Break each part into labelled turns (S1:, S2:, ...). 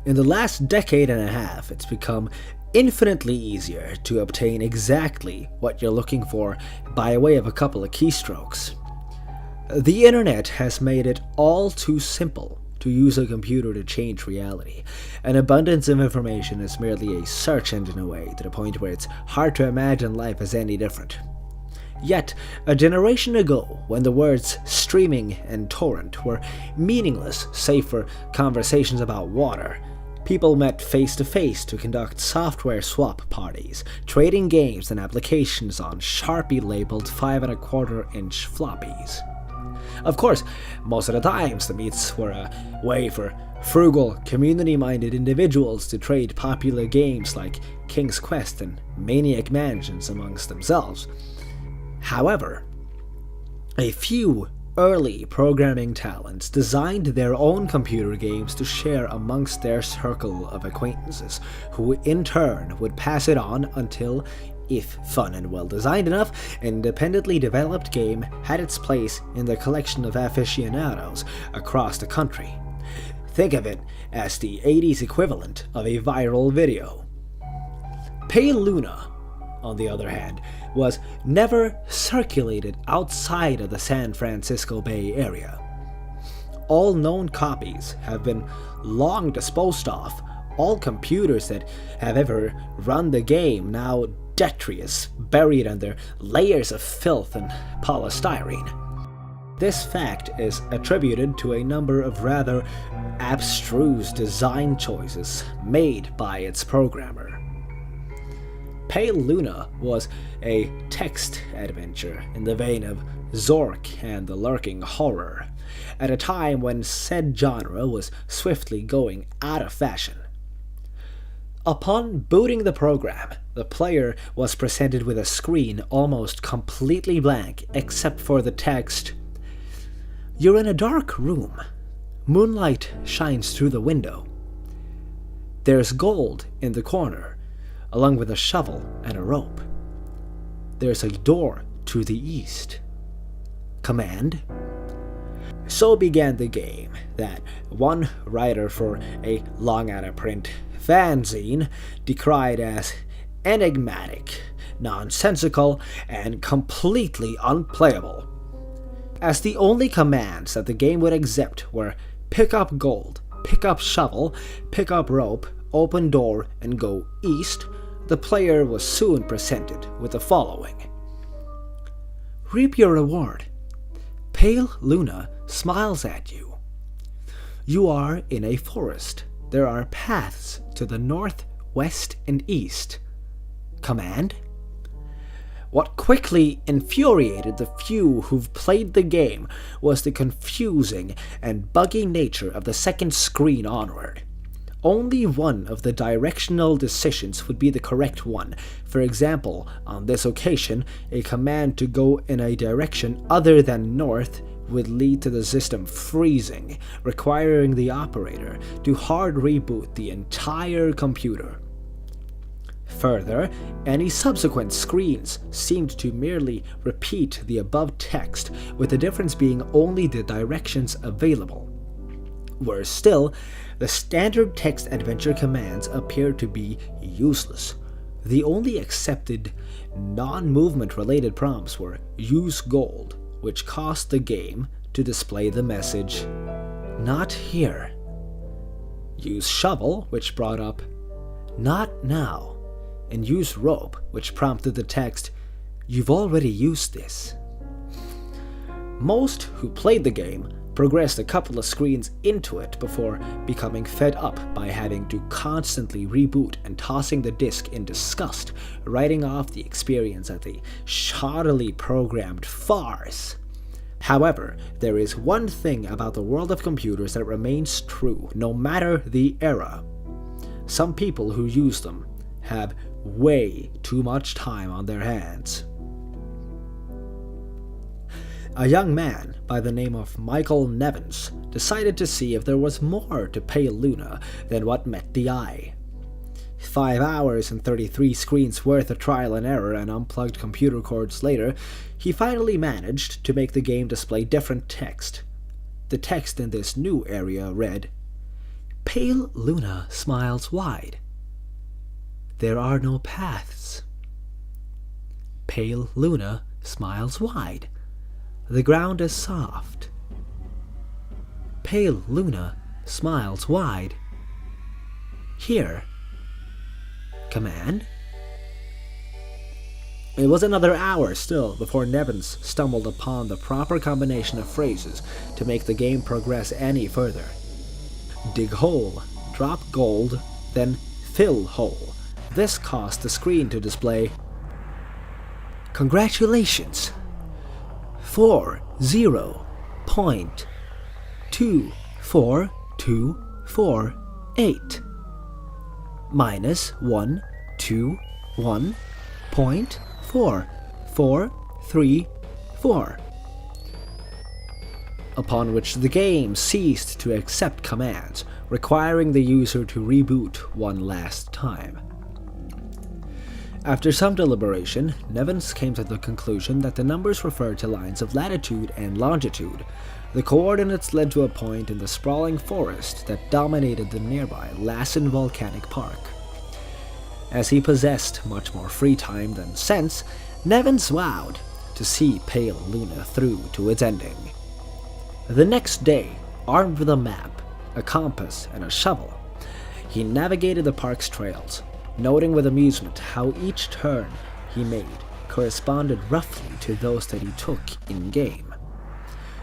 S1: In the last decade and a half, it's become infinitely easier to obtain exactly what you're looking for by way of a couple of keystrokes. The internet has made it all too simple to use a computer to change reality. An abundance of information is merely a search engine away, to the point where it's hard to imagine life as any different. Yet, a generation ago, when the words streaming and torrent were meaningless save for conversations about water, people met face to face to conduct software swap parties, trading games and applications on Sharpie-labeled 5¼ inch floppies. Of course, most of the times the meets were a way for frugal, community-minded individuals to trade popular games like King's Quest and Maniac Mansions amongst themselves. However, a few early programming talents designed their own computer games to share amongst their circle of acquaintances, who in turn would pass it on until, if fun and well designed enough, an independently developed game had its place in the collection of aficionados across the country. Think of it as the 80s equivalent of a viral video. Pale Luna, on the other hand, was never circulated outside of the San Francisco Bay Area. All known copies have been long disposed of, all computers that have ever run the game now detritus, buried under layers of filth and polystyrene. This fact is attributed to a number of rather abstruse design choices made by its programmer. Pale Luna was a text adventure in the vein of Zork and the Lurking Horror, at a time when said genre was swiftly going out of fashion. Upon booting the program, the player was presented with a screen almost completely blank except for the text, "You're in a dark room. Moonlight shines through the window. There's gold in the corner, along with a shovel and a rope. There's a door to the east. Command?" So began the game that one writer for a long-out-of-print fanzine decried as enigmatic, nonsensical, and completely unplayable, as the only commands that the game would accept were pick up gold, pick up shovel, pick up rope, open door, and go east. The player was soon presented with the following. Reap your reward. Pale Luna smiles at you. You are in a forest. There are paths to the north, west, and east. Command? What quickly infuriated the few who've played the game was the confusing and buggy nature of the second screen onward. Only one of the directional decisions would be the correct one. For example, on this occasion, a command to go in a direction other than north would lead to the system freezing, requiring the operator to hard reboot the entire computer. Further, any subsequent screens seemed to merely repeat the above text, with the difference being only the directions available. Worse still, the standard text adventure commands appeared to be useless. The only accepted non-movement related prompts were use gold, which caused the game to display the message, not here. Use shovel, which brought up, not now. And use rope, which prompted the text, you've already used this. Most who played the game progressed a couple of screens into it before becoming fed up by having to constantly reboot and tossing the disc in disgust, writing off the experience as a shoddily programmed farce. However, there is one thing about the world of computers that remains true no matter the era. Some people who use them have way too much time on their hands. A young man by the name of Michael Nevins decided to see if there was more to Pale Luna than what met the eye. 5 hours and 33 screens worth of trial and error and unplugged computer cords later, he finally managed to make the game display different text. The text in this new area read, Pale Luna smiles wide. There are no paths. Pale Luna smiles wide. The ground is soft. Pale Luna smiles wide. Here. Command? It was another hour still before Nevins stumbled upon the proper combination of phrases to make the game progress any further. Dig hole, drop gold, then fill hole. This caused the screen to display Congratulations! 40.24248 minus 121.4434, upon which the game ceased to accept commands, requiring the user to reboot one last time. After some deliberation, Nevins came to the conclusion that the numbers referred to lines of latitude and longitude. The coordinates led to a point in the sprawling forest that dominated the nearby Lassen Volcanic Park. As he possessed much more free time than sense, Nevins vowed to see Pale Luna through to its ending. The next day, armed with a map, a compass, and a shovel, he navigated the park's trails, noting with amusement how each turn he made corresponded roughly to those that he took in-game.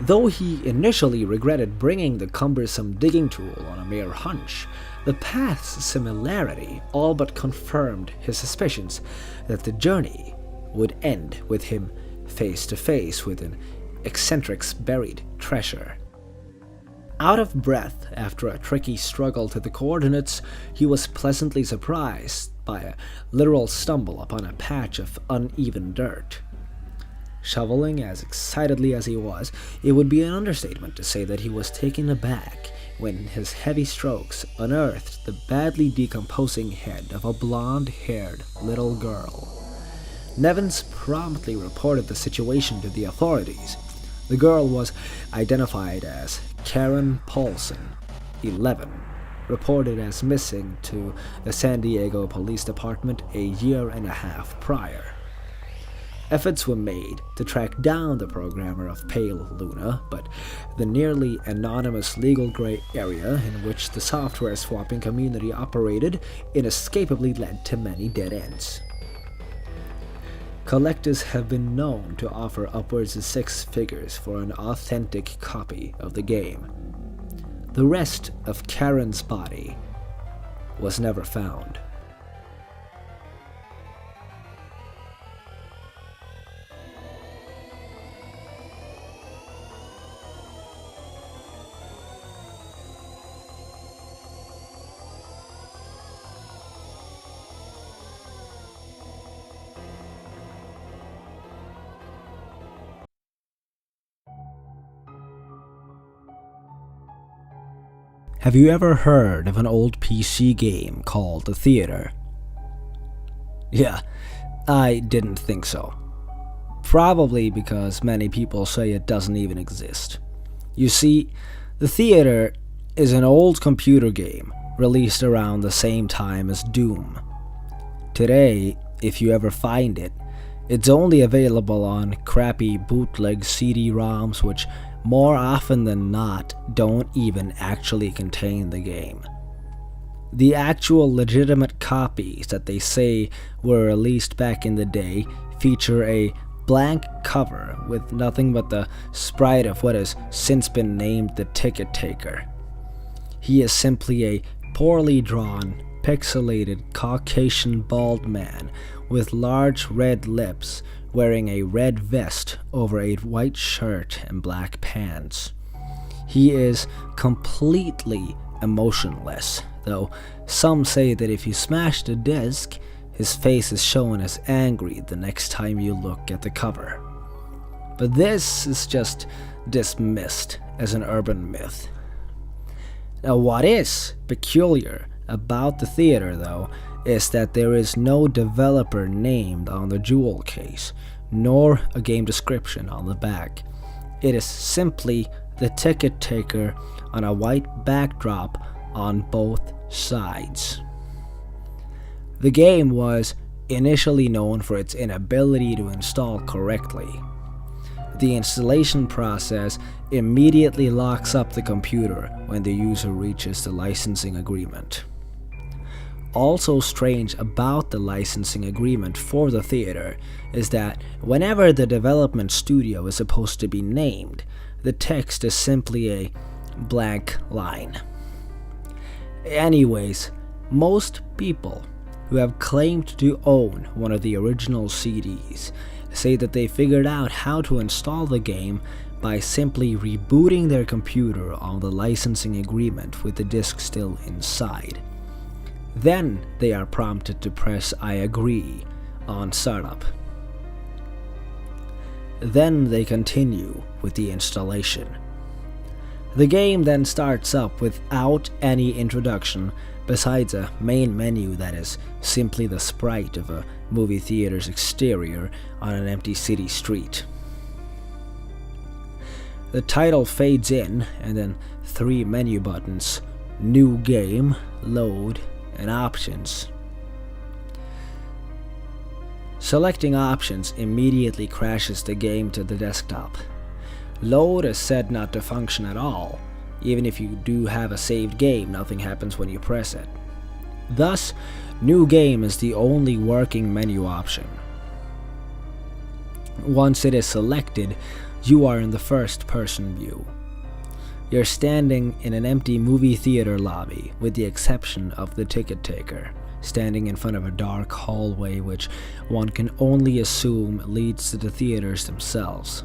S1: Though he initially regretted bringing the cumbersome digging tool on a mere hunch, the path's similarity all but confirmed his suspicions that the journey would end with him face to face with an eccentric's buried treasure. Out of breath after a tricky struggle to the coordinates, he was pleasantly surprised by a literal stumble upon a patch of uneven dirt. Shoveling as excitedly as he was, it would be an understatement to say that he was taken aback when his heavy strokes unearthed the badly decomposing head of a blonde-haired little girl. Nevins promptly reported the situation to the authorities. The girl was identified as Karen Paulson, 11, reported as missing to the San Diego Police Department a year and a half prior. Efforts were made to track down the programmer of Pale Luna, but the nearly anonymous legal gray area in which the software swapping community operated inescapably led to many dead ends. Collectors have been known to offer upwards of 6 figures for an authentic copy of the game. The rest of Karen's body was never found. Have you ever heard of an old PC game called The Theater? Yeah, I didn't think so. Probably because many people say it doesn't even exist. You see, The Theater is an old computer game released around the same time as Doom. Today, if you ever find it, it's only available on crappy bootleg CD-ROMs which more often than not don't even actually contain the game. The actual legitimate copies that they say were released back in the day feature a blank cover with nothing but the sprite of what has since been named the Ticket Taker. He is simply a poorly drawn, pixelated Caucasian bald man with large red lips, wearing a red vest over a white shirt and black pants. He is completely emotionless, though some say that if you smash the disc, his face is shown as angry the next time you look at the cover. But this is just dismissed as an urban myth. Now, what is peculiar about The Theater, though, is that there is no developer named on the jewel case, nor a game description on the back. It is simply the Ticket Taker on a white backdrop on both sides. The game was initially known for its inability to install correctly. The installation process immediately locks up the computer when the user reaches the licensing agreement. Also strange about the licensing agreement for the theater is that whenever the development studio is supposed to be named, the text is simply a blank line. Anyways, most people who have claimed to own one of the original CDs say that they figured out how to install the game by simply rebooting their computer on the licensing agreement with the disc still inside. Then they are prompted to press I agree on startup. Then they continue with the installation. The game then starts up without any introduction besides a main menu that is simply the sprite of a movie theater's exterior on an empty city street. The title fades in and then 3 menu buttons: New Game, Load, and Options. Selecting Options immediately crashes the game to the desktop. Load is said not to function at all. Even if you do have a saved game, nothing happens when you press it. Thus, New Game is the only working menu option. Once it is selected, you are in the first-person view. You're standing in an empty movie theater lobby, with the exception of the ticket taker, standing in front of a dark hallway which one can only assume leads to the theaters themselves.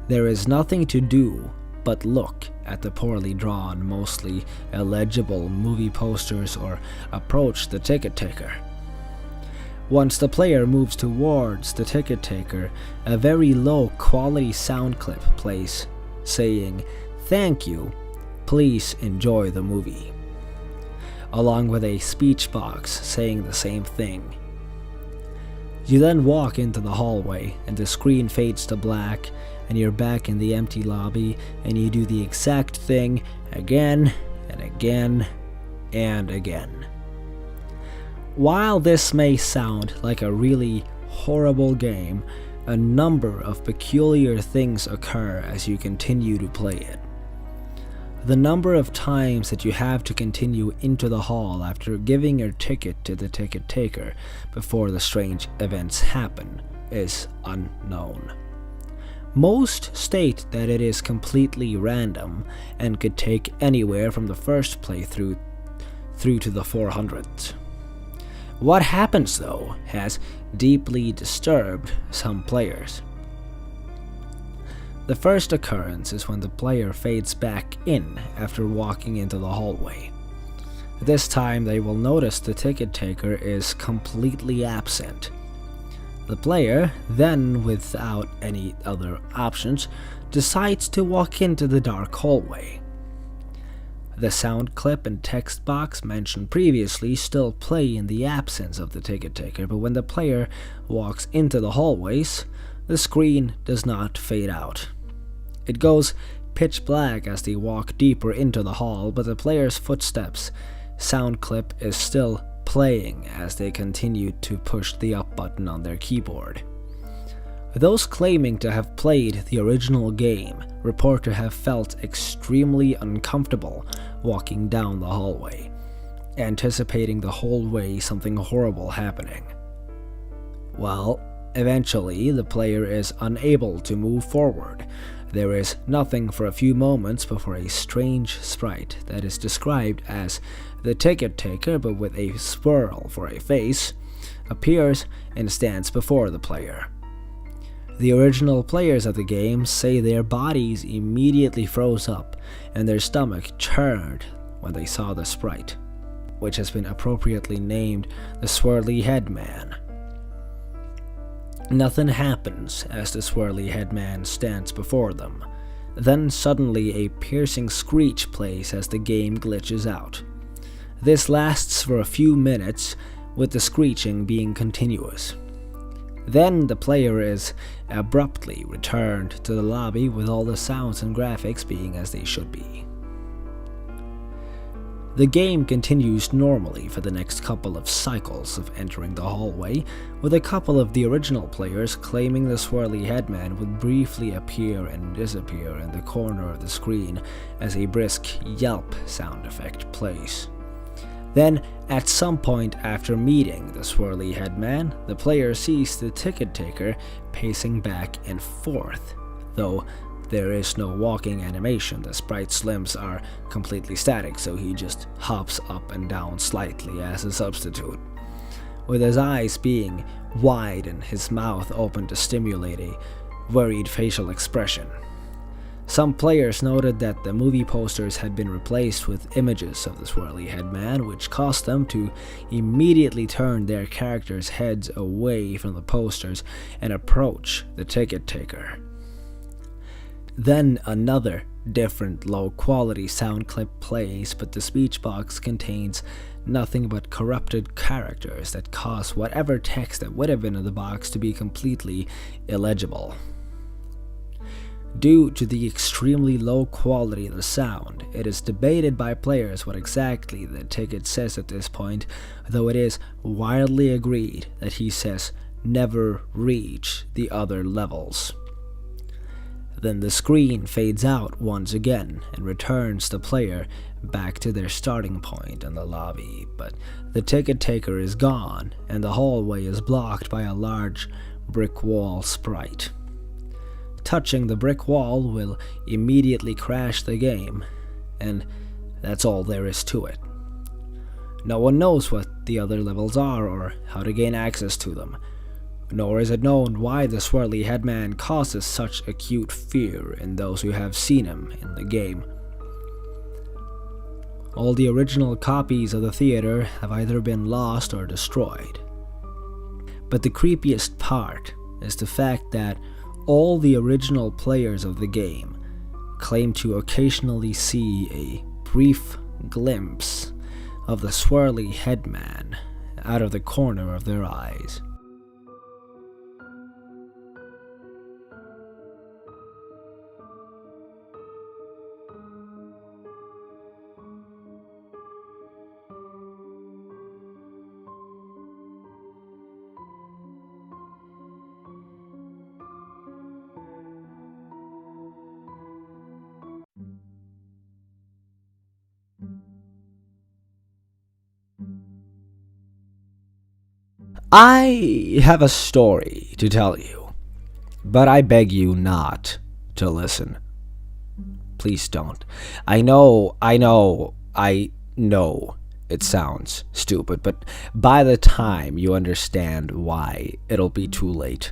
S1: There is nothing to do but look at the poorly drawn, mostly illegible movie posters or approach the ticket taker. Once the player moves towards the ticket taker, a very low quality sound clip plays saying, "Thank you, please enjoy the movie," along with a speech box saying the same thing. You then walk into the hallway and the screen fades to black and you're back in the empty lobby and you do the exact thing again and again and again. While this may sound like a really horrible game, a number of peculiar things occur as you continue to play it. The number of times that you have to continue into the hall after giving your ticket to the ticket taker before the strange events happen is unknown. Most state that it is completely random and could take anywhere from the first playthrough through to the 400th. What happens though has deeply disturbed some players. The first occurrence is when the player fades back in after walking into the hallway. This time they will notice the ticket taker is completely absent. The player, then without any other options, decides to walk into the dark hallway. The sound clip and text box mentioned previously still play in the absence of the ticket taker, but when the player walks into the hallways, the screen does not fade out. It goes pitch black as they walk deeper into the hall, but the player's footsteps sound clip is still playing as they continue to push the up button on their keyboard. Those claiming to have played the original game report to have felt extremely uncomfortable walking down the hallway, anticipating the whole way something horrible happening. Well, eventually the player is unable to move forward. There is nothing for a few moments before a strange sprite that is described as the ticket taker but with a swirl for a face appears and stands before the player. The original players of the game say their bodies immediately froze up and their stomach churned when they saw the sprite, which has been appropriately named the Swirly Head Man. Nothing happens as the Swirly Head Man stands before them. Then suddenly a piercing screech plays as the game glitches out. This lasts for a few minutes, with the screeching being continuous. Then the player is abruptly returned to the lobby with all the sounds and graphics being as they should be. The game continues normally for the next couple of cycles of entering the hallway, with a couple of the original players claiming the swirly headman would briefly appear and disappear in the corner of the screen as a brisk yelp sound effect plays. Then, at some point after meeting the swirly headman, the player sees the ticket taker pacing back and forth, though there is no walking animation. The sprite's limbs are completely static, so he just hops up and down slightly as a substitute, with his eyes being wide and his mouth open to stimulate a worried facial expression. Some players noted that the movie posters had been replaced with images of the swirly headman, which caused them to immediately turn their characters' heads away from the posters and approach the ticket taker. Then another different low-quality sound clip plays, but the speech box contains nothing but corrupted characters that cause whatever text that would have been in the box to be completely illegible. Due to the extremely low quality of the sound, it is debated by players what exactly the ticket says at this point, though it is widely agreed that he says never reach the other levels. Then the screen fades out once again and returns the player back to their starting point in the lobby, but the ticket taker is gone and the hallway is blocked by a large brick wall sprite. Touching the brick wall will immediately crash the game, and that's all there is to it. No one knows what the other levels are or how to gain access to them, nor is it known why the swirly headman causes such acute fear in those who have seen him in the game. All the original copies of the theater have either been lost or destroyed. But the creepiest part is the fact that all the original players of the game claim to occasionally see a brief glimpse of the swirly headman out of the corner of their eyes. I have a story to tell you, but I beg you not to listen. Please don't. I know it sounds stupid, but by the time you understand why, it'll be too late.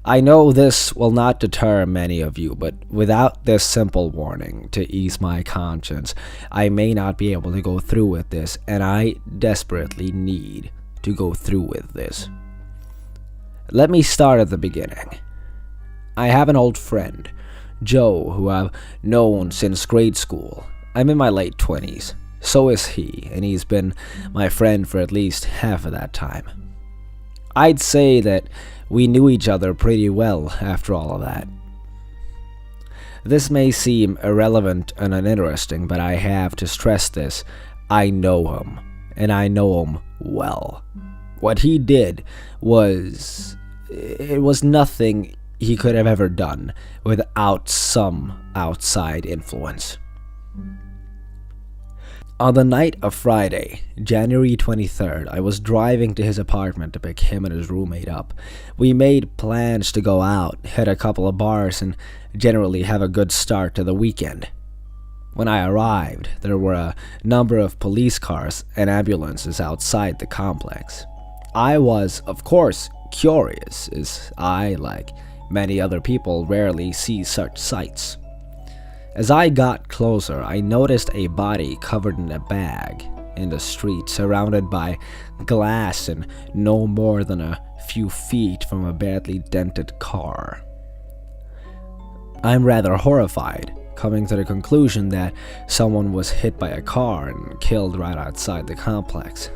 S1: I know this will not deter many of you, but without this simple warning to ease my conscience, I may not be able to go through with this, and I desperately need to go through with this. Let me start at the beginning. I have an old friend, Joe, who I've known since grade school. I'm in my late 20s. So is he, and he's been my friend for at least half of that time. I'd say that we knew each other pretty well after all of that. This may seem irrelevant and uninteresting, but I have to stress this. I know him, and I know him well. What he did was nothing he could have ever done without some outside influence. On the night of Friday, January 23rd, I was driving to his apartment to pick him and his roommate up. We made plans to go out, hit a couple of bars, and generally have a good start to the weekend. When I arrived, there were a number of police cars and ambulances outside the complex. I was, of course, curious, as I, like many other people, rarely see such sights. As I got closer, I noticed a body covered in a bag in the street, surrounded by glass and no more than a few feet from a badly dented car. I'm rather horrified, coming to the conclusion that someone was hit by a car and killed right outside the complex.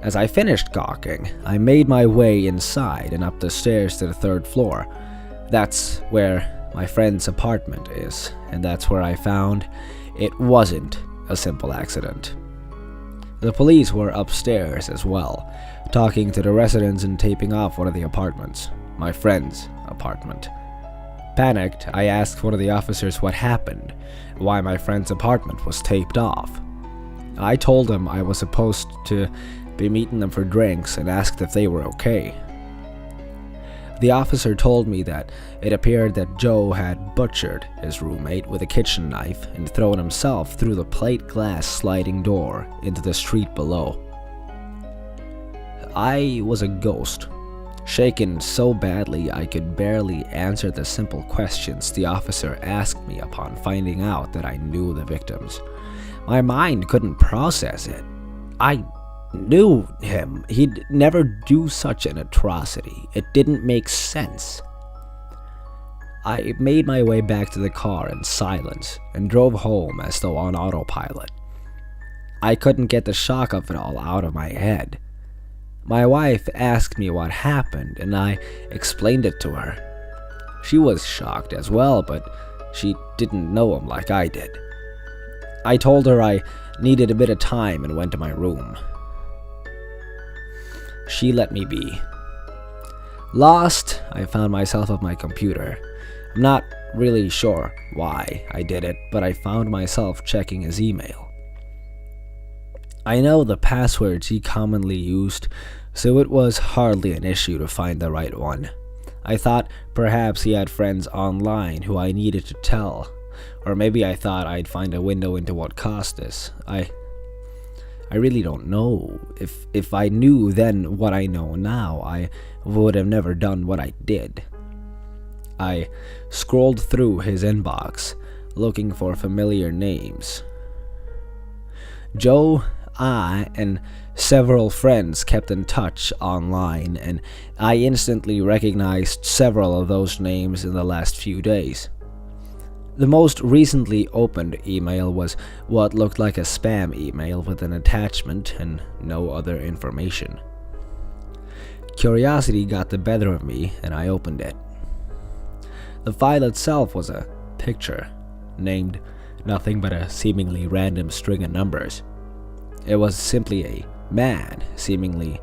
S1: As I finished gawking, I made my way inside and up the stairs to the 3rd floor. That's where my friend's apartment is, and that's where I found it wasn't a simple accident. The police were upstairs as well, talking to the residents and taping off one of the apartments, my friend's apartment. Panicked, I asked one of the officers what happened, why my friend's apartment was taped off. I told him I was supposed to be meeting them for drinks and asked if they were okay. The officer told me that it appeared that Joe had butchered his roommate with a kitchen knife and thrown himself through the plate glass sliding door into the street below. I was a ghost, shaken so badly I could barely answer the simple questions the officer asked me upon finding out that I knew the victims. My mind couldn't process it. I knew him. He'd never do such an atrocity. It didn't make sense. I made my way back to the car in silence and drove home as though on autopilot. I couldn't get the shock of it all out of my head. My wife asked me what happened, and I explained it to her. She was shocked as well, but she didn't know him like I did. I told her I needed a bit of time and went to my room. She let me be. Lost, I found myself at my computer. I'm not really sure why I did it, but I found myself checking his email. I know the passwords he commonly used, so it was hardly an issue to find the right one. I thought perhaps he had friends online who I needed to tell, or maybe I thought I'd find a window into what caused this. I really don't know. If I knew then what I know now, I would have never done what I did. I scrolled through his inbox, looking for familiar names. Joe, I, and several friends kept in touch online, and I instantly recognized several of those names in the last few days. The most recently opened email was what looked like a spam email with an attachment and no other information. Curiosity got the better of me, and I opened it. The file itself was a picture, named nothing but a seemingly random string of numbers. It was simply a man, seemingly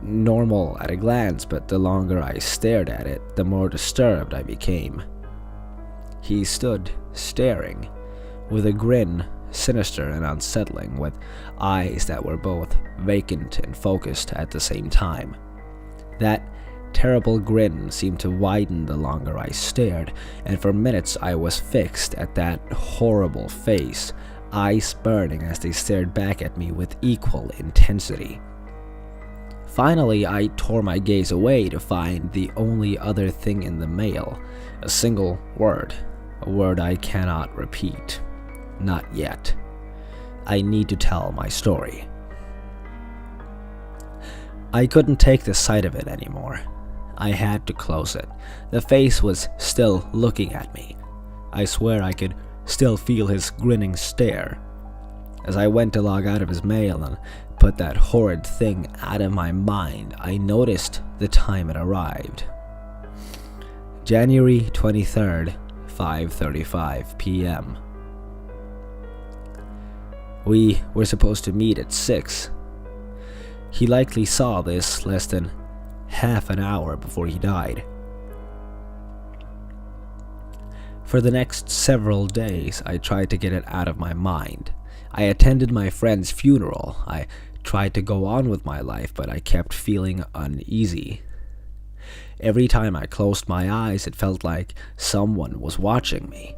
S1: normal at a glance, but the longer I stared at it, the more disturbed I became. He stood staring, with a grin sinister and unsettling, with eyes that were both vacant and focused at the same time. That terrible grin seemed to widen the longer I stared, and for minutes I was fixed at that horrible face, eyes burning as they stared back at me with equal intensity. Finally, I tore my gaze away to find the only other thing in the mail, a single word, a word I cannot repeat. Not yet. I need to tell my story. I couldn't take the sight of it anymore. I had to close it. The face was still looking at me. I swear I could still feel his grinning stare. As I went to log out of his mail and put that horrid thing out of my mind, I noticed the time it arrived. January 23rd, 5:35 p.m. We were supposed to meet at 6. He likely saw this less than half an hour before he died. For the next several days, I tried to get it out of my mind. I attended my friend's funeral. I tried to go on with my life, but I kept feeling uneasy. Every time I closed my eyes, it felt like someone was watching me.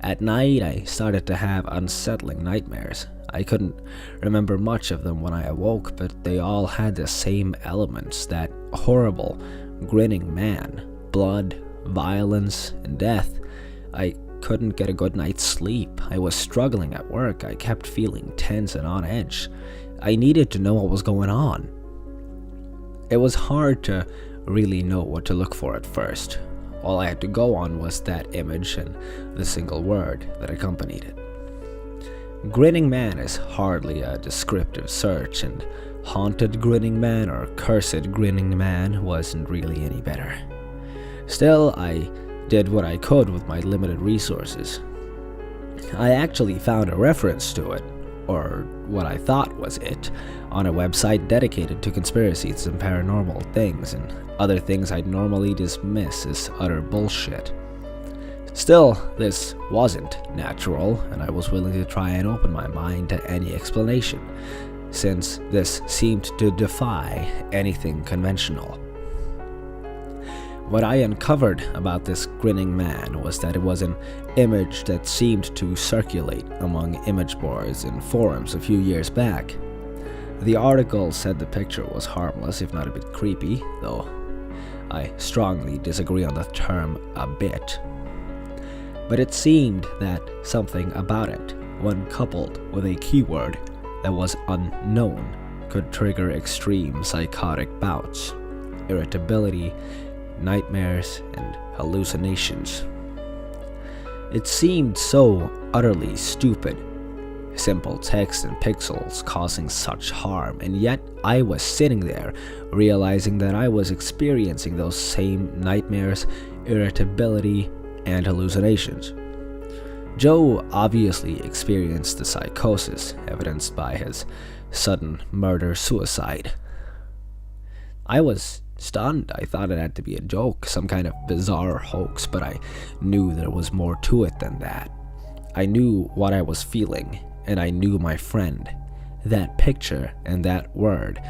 S1: At night, I started to have unsettling nightmares. I couldn't remember much of them when I awoke, but they all had the same elements, that horrible, grinning man, blood, violence, and death. I couldn't get a good night's sleep. I was struggling at work. I kept feeling tense and on edge. I needed to know what was going on. It was hard to really know what to look for at first. All I had to go on was that image and the single word that accompanied it. Grinning Man is hardly a descriptive search, and Haunted Grinning Man or Cursed Grinning Man wasn't really any better. Still, I did what I could with my limited resources. I actually found a reference to it, or what I thought was it, on a website dedicated to conspiracies and paranormal things and other things I'd normally dismiss as utter bullshit. Still, this wasn't natural, and I was willing to try and open my mind to any explanation, since this seemed to defy anything conventional. What I uncovered about this grinning man was that it was an image that seemed to circulate among image boards and forums a few years back. The article said the picture was harmless, if not a bit creepy, though I strongly disagree on the term "a bit." But it seemed that something about it, when coupled with a keyword that was unknown, could trigger extreme psychotic bouts, irritability, nightmares, and hallucinations. It seemed so utterly stupid. Simple text and pixels causing such harm, and yet I was sitting there realizing that I was experiencing those same nightmares, irritability, and hallucinations. Joe obviously experienced the psychosis evidenced by his sudden murder-suicide. I was stunned. I thought it had to be a joke, some kind of bizarre hoax, but I knew there was more to it than that. I knew what I was feeling, and I knew my friend. That picture and that word,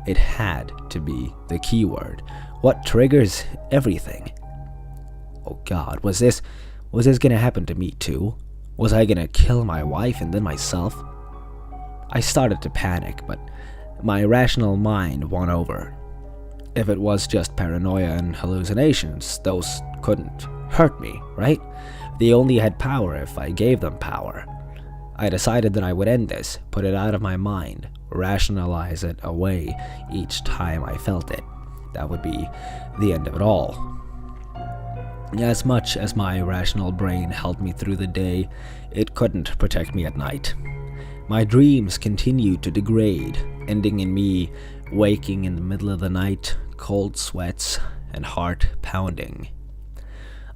S1: it had to be the keyword. What triggers everything? Oh God, was this gonna happen to me too? Was I gonna kill my wife and then myself? I started to panic, but my rational mind won over. If it was just paranoia and hallucinations, those couldn't hurt me, right? They only had power if I gave them power. I decided that I would end this, put it out of my mind, rationalize it away each time I felt it. That would be the end of it all. As much as my rational brain held me through the day, it couldn't protect me at night. My dreams continued to degrade, ending in me waking in the middle of the night, cold sweats, and heart pounding.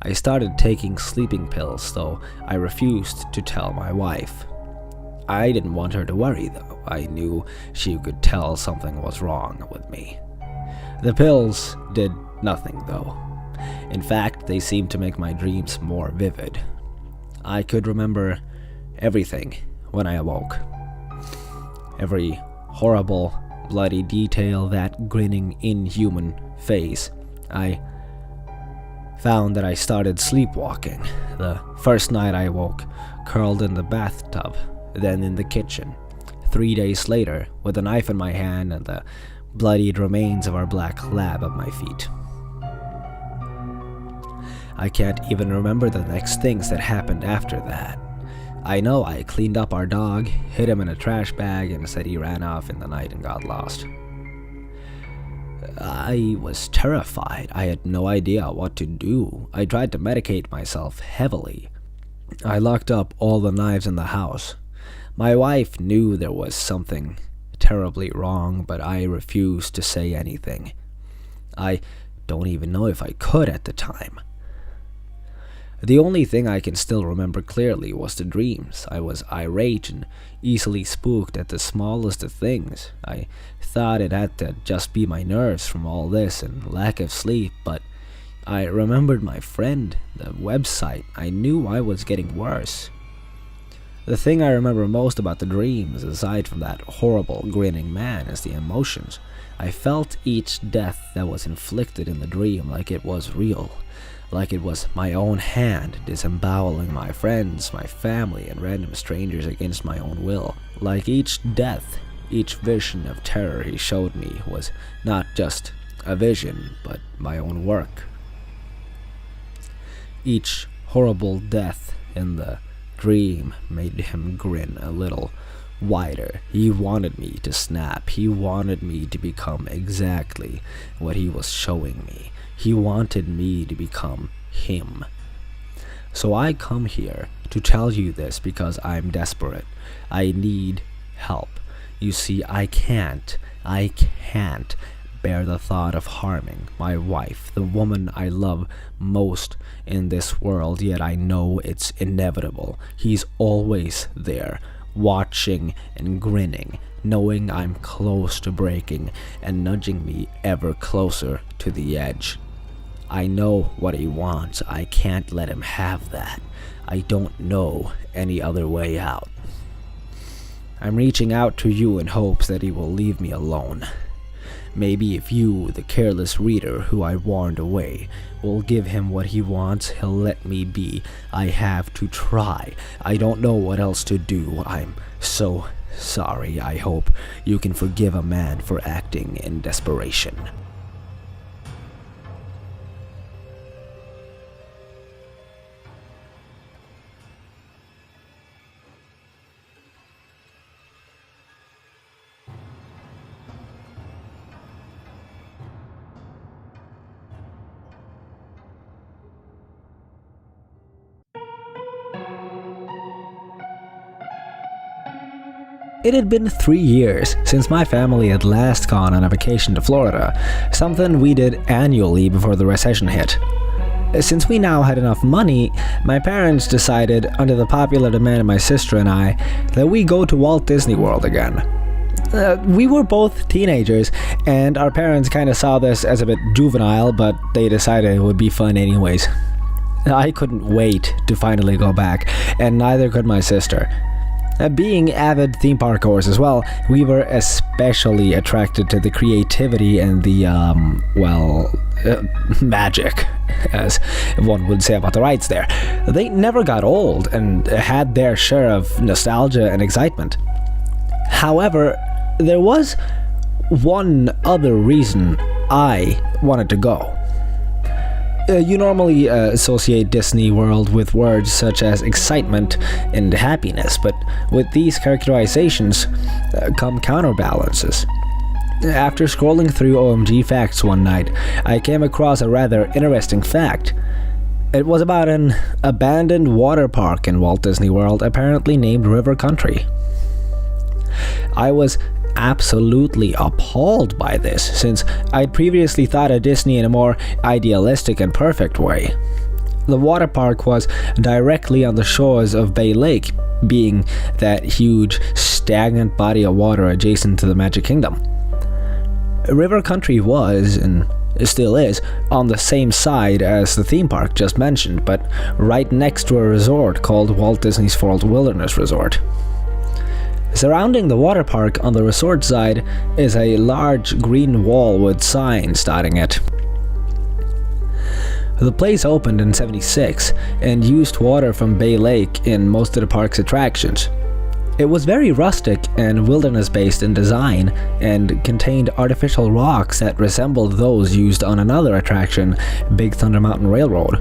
S1: I started taking sleeping pills, though I refused to tell my wife. I didn't want her to worry, though. I knew she could tell something was wrong with me. The pills did nothing, though. In fact, they seemed to make my dreams more vivid. I could remember everything when I awoke. Every horrible, bloody detail, that grinning, inhuman face. I found that I started sleepwalking. The first night I woke, curled in the bathtub, then in the kitchen. 3 days later, with a knife in my hand and the bloodied remains of our black lab at my feet. I can't even remember the next things that happened after that. I know I cleaned up our dog, hid him in a trash bag, and said he ran off in the night and got lost. I was terrified. I had no idea what to do. I tried to medicate myself heavily. I locked up all the knives in the house. My wife knew there was something terribly wrong, but I refused to say anything. I don't even know if I could at the time. The only thing I can still remember clearly was the dreams. I was irate and easily spooked at the smallest of things. I thought it had to just be my nerves from all this and lack of sleep, but I remembered my friend, the website. I knew I was getting worse. The thing I remember most about the dreams, aside from that horrible grinning man, is the emotions. I felt each death that was inflicted in the dream like it was real. Like it was my own hand disemboweling my friends, my family, and random strangers against my own will. Like each death, each vision of terror he showed me was not just a vision, but my own work. Each horrible death in the dream made him grin a little wider. He wanted me to snap. He wanted me to become exactly what he was showing me. He wanted me to become him. So I come here to tell you this because I'm desperate. I need help. You see, I can't bear the thought of harming my wife, the woman I love most in this world, yet I know it's inevitable. He's always there, watching and grinning, knowing I'm close to breaking and nudging me ever closer to the edge. I know what he wants. I can't let him have that. I don't know any other way out. I'm reaching out to you in hopes that he will leave me alone. Maybe if you, the careless reader who I warned away, will give him what he wants, he'll let me be. I have to try. I don't know what else to do. I'm so sorry. I hope you can forgive a man for acting in desperation. It had been 3 years since my family had last gone on a vacation to Florida, something we did annually before the recession hit. Since we now had enough money, my parents decided, under the popular demand of my sister and I, that we go to Walt Disney World again. We were both teenagers, and our parents kind of saw this as a bit juvenile, but they decided it would be fun anyways. I couldn't wait to finally go back, and neither could my sister. Being avid theme park goers as well, we were especially attracted to the creativity and the, magic, as one would say about the rides there. They never got old and had their share of nostalgia and excitement. However, there was one other reason I wanted to go. You normally associate Disney World with words such as excitement and happiness, but with these characterizations come counterbalances. After scrolling through OMG Facts one night, I came across a rather interesting fact. It was about an abandoned water park in Walt Disney World, apparently named River Country. I was absolutely appalled by this, since I'd previously thought of Disney in a more idealistic and perfect way. The water park was directly on the shores of Bay Lake, being that huge, stagnant body of water adjacent to the Magic Kingdom. River Country was, and still is, on the same side as the theme park just mentioned, but right next to a resort called Walt Disney's World Wilderness Resort. Surrounding the water park on the resort side is a large green wall with signs dotting it. The place opened in '76 and used water from Bay Lake in most of the park's attractions. It was very rustic and wilderness-based in design and contained artificial rocks that resembled those used on another attraction, Big Thunder Mountain Railroad.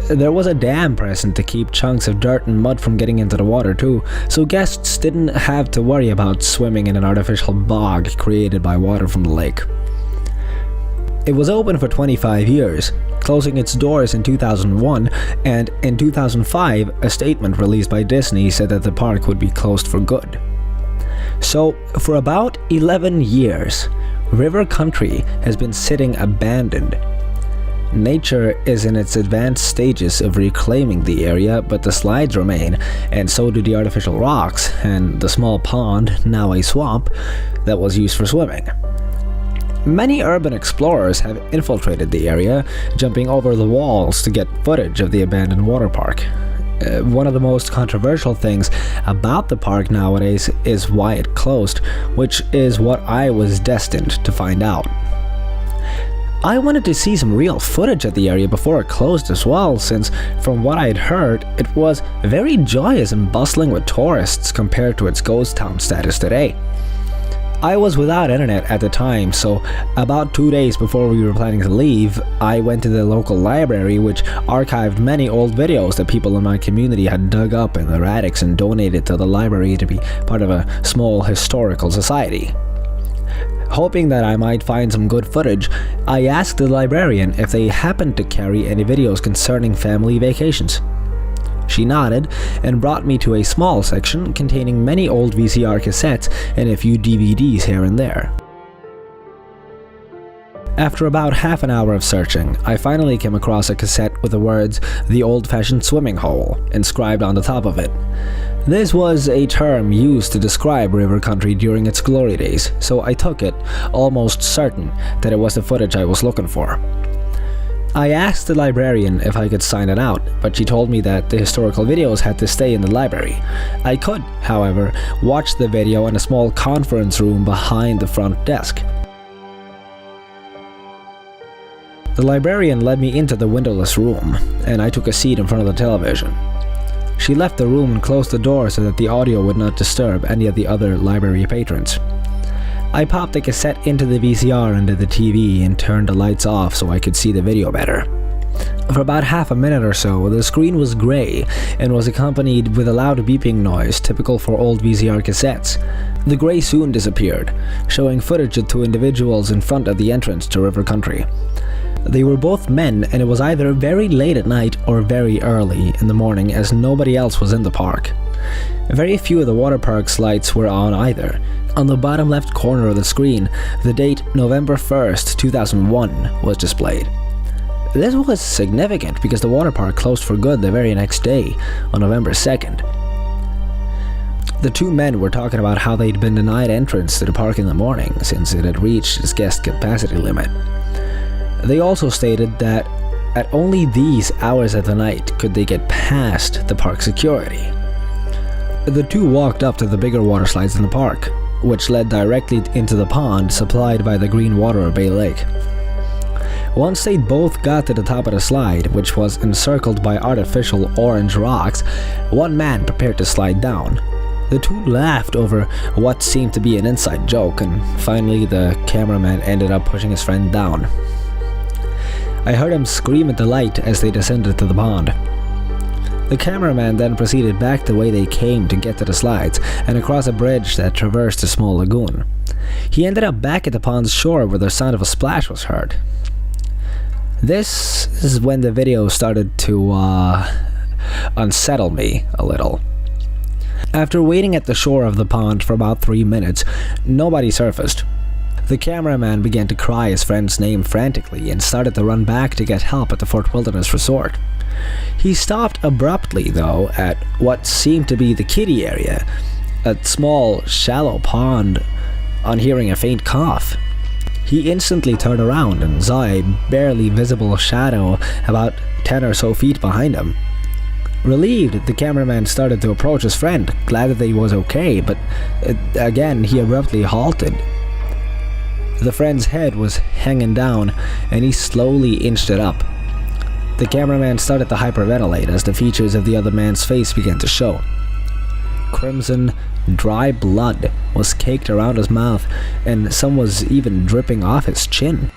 S1: There was a dam present to keep chunks of dirt and mud from getting into the water too, so guests didn't have to worry about swimming in an artificial bog created by water from the lake. It was open for 25 years, closing its doors in 2001, and in 2005 a statement released by Disney said that the park would be closed for good. So, for about 11 years, River Country has been sitting abandoned. Nature is in its advanced stages of reclaiming the area, but the slides remain, and so do the artificial rocks, and the small pond, now a swamp, that was used for swimming. Many urban explorers have infiltrated the area, jumping over the walls to get footage of the abandoned water park. One of the most controversial things about the park nowadays is why it closed, which is what I was destined to find out. I wanted to see some real footage of the area before it closed as well, since from what I had heard, it was very joyous and bustling with tourists compared to its ghost town status today. I was without internet at the time, so about 2 days before we were planning to leave, I went to the local library, which archived many old videos that people in my community had dug up in their attics and donated to the library to be part of a small historical society. Hoping that I might find some good footage, I asked the librarian if they happened to carry any videos concerning family vacations. She nodded and brought me to a small section containing many old VCR cassettes and a few DVDs here and there. After about half an hour of searching, I finally came across a cassette with the words "the old-fashioned swimming hole" inscribed on the top of it. This was a term used to describe river country during its glory days, so I took it, almost certain that it was the footage I was looking for. I asked the librarian if I could sign it out, but she told me that the historical videos had to stay in the library. I could, however, watch the video in a small conference room behind the front desk. The librarian led me into the windowless room, and I took a seat in front of the television. She left the room and closed the door so that the audio would not disturb any of the other library patrons. I popped the cassette into the VCR into the TV and turned the lights off so I could see the video better. For about half a minute or so, the screen was grey and was accompanied with a loud beeping noise typical for old VCR cassettes. The grey soon disappeared, showing footage of two individuals in front of the entrance to River Country. They were both men, and it was either very late at night or very early in the morning, as nobody else was in the park. Very few of the water park's lights were on either. On the bottom left corner of the screen, the date November 1st, 2001 was displayed. This was significant because the water park closed for good the very next day, on November 2nd. The two men were talking about how they'd been denied entrance to the park in the morning since it had reached its guest capacity limit. They also stated that at only these hours of the night could they get past the park security. The two walked up to the bigger water slides in the park, which led directly into the pond supplied by the green water of Bay Lake. Once they both got to the top of the slide, which was encircled by artificial orange rocks, one man prepared to slide down. The two laughed over what seemed to be an inside joke, and finally the cameraman ended up pushing his friend down. I heard him scream at the light as they descended to the pond. The cameraman then proceeded back the way they came to get to the slides and across a bridge that traversed a small lagoon. He ended up back at the pond's shore where the sound of a splash was heard. This is when the video started to unsettle me a little. After waiting at the shore of the pond for about 3 minutes, nobody surfaced. The cameraman began to cry his friend's name frantically and started to run back to get help at the Fort Wilderness Resort. He stopped abruptly, though, at what seemed to be the kiddie area, a small, shallow pond, on hearing a faint cough. He instantly turned around and saw a barely visible shadow about 10 or so feet behind him. Relieved, the cameraman started to approach his friend, glad that he was okay, but again he abruptly halted. The friend's head was hanging down, and he slowly inched it up. The cameraman started to hyperventilate as the features of the other man's face began to show. Crimson, dry blood was caked around his mouth, and some was even dripping off his chin.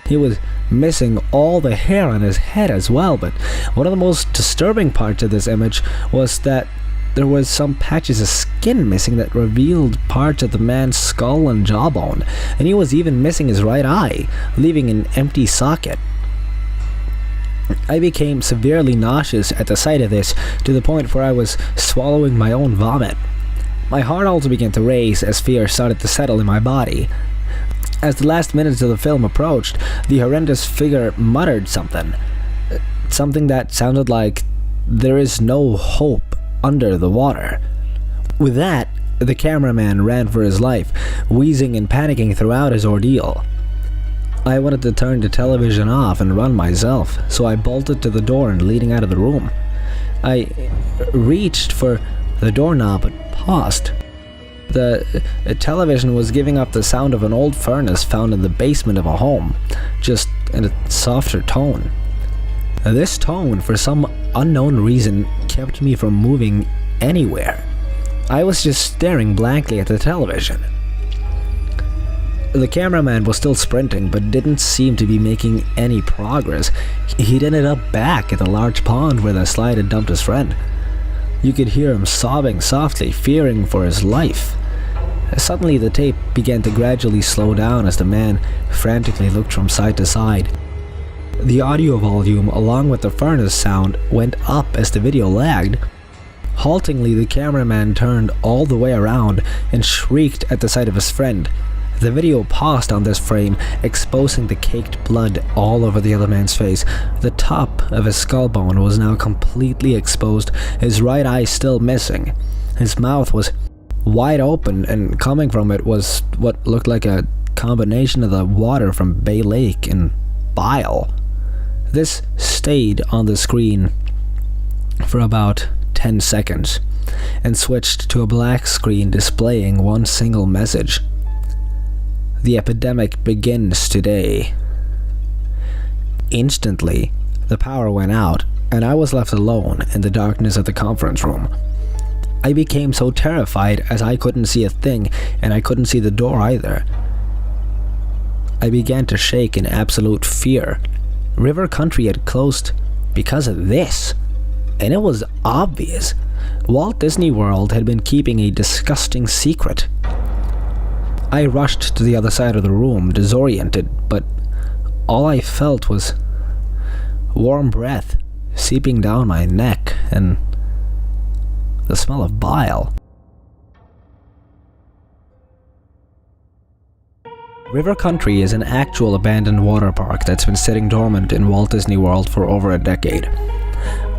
S1: He was missing all the hair on his head as well, but one of the most disturbing parts of this image was that there was some patches of skin missing that revealed parts of the man's skull and jawbone, and he was even missing his right eye, leaving an empty socket. I became severely nauseous at the sight of this, to the point where I was swallowing my own vomit. My heart also began to race as fear started to settle in my body. As the last minutes of the film approached, the horrendous figure muttered something that sounded like, "There is no hope under the water." With that, the cameraman ran for his life, wheezing and panicking throughout his ordeal. I wanted to turn the television off and run myself, so I bolted to the door and leading out of the room. I reached for the doorknob but paused. The television was giving off the sound of an old furnace found in the basement of a home, just in a softer tone. This tone, for some unknown reason, kept me from moving anywhere. I was just staring blankly at the television. The cameraman was still sprinting, but didn't seem to be making any progress. He'd ended up back at the large pond where the slide had dumped his friend. You could hear him sobbing softly, fearing for his life. Suddenly, the tape began to gradually slow down as the man frantically looked from side to side. The audio volume, along with the furnace sound, went up as the video lagged. Haltingly, the cameraman turned all the way around and shrieked at the sight of his friend. The video paused on this frame, exposing the caked blood all over the other man's face. The top of his skull bone was now completely exposed, his right eye still missing. His mouth was wide open, and coming from it was what looked like a combination of the water from Bay Lake and bile. This stayed on the screen for about 10 seconds, and switched to a black screen displaying one single message. The epidemic begins today. Instantly, the power went out, and I was left alone in the darkness of the conference room. I became so terrified as I couldn't see a thing, and I couldn't see the door either. I began to shake in absolute fear. River Country had closed because of this, and it was obvious. Walt Disney World had been keeping a disgusting secret. I rushed to the other side of the room, disoriented, but all I felt was warm breath seeping down my neck and the smell of bile. River Country is an actual abandoned water park that's been sitting dormant in Walt Disney World for over a decade.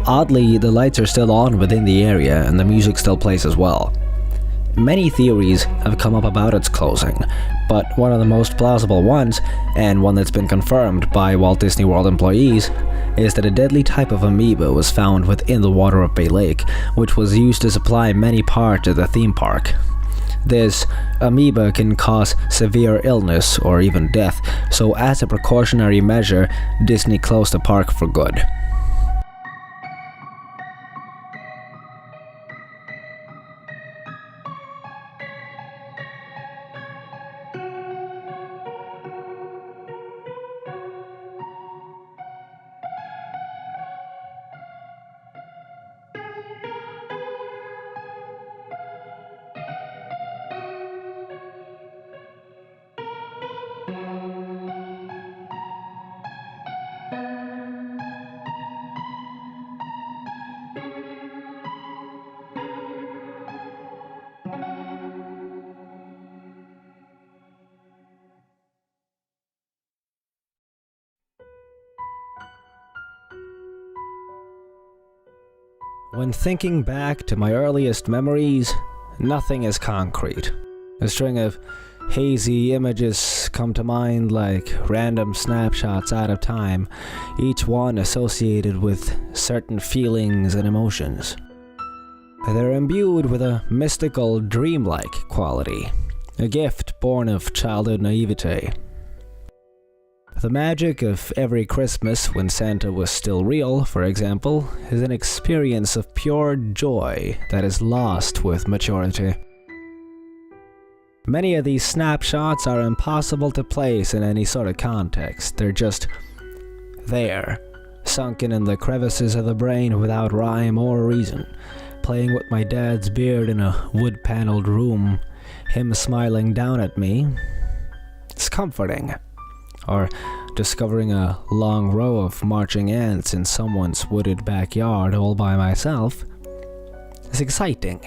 S1: Oddly, the lights are still on within the area and the music still plays as well. Many theories have come up about its closing, but one of the most plausible ones, and one that's been confirmed by Walt Disney World employees, is that a deadly type of amoeba was found within the water of Bay Lake, which was used to supply many parts of the theme park. This amoeba can cause severe illness or even death, so as a precautionary measure, Disney closed the park for good. When thinking back to my earliest memories, nothing is concrete. A string of hazy images come to mind like random snapshots out of time, each one associated with certain feelings and emotions. They're imbued with a mystical, dreamlike quality, a gift born of childhood naivete. The magic of every Christmas when Santa was still real, for example, is an experience of pure joy that is lost with maturity. Many of these snapshots are impossible to place in any sort of context. They're just there, sunken in the crevices of the brain without rhyme or reason. Playing with my dad's beard in a wood-paneled room, him smiling down at me, it's comforting. Or discovering a long row of marching ants in someone's wooded backyard all by myself is exciting.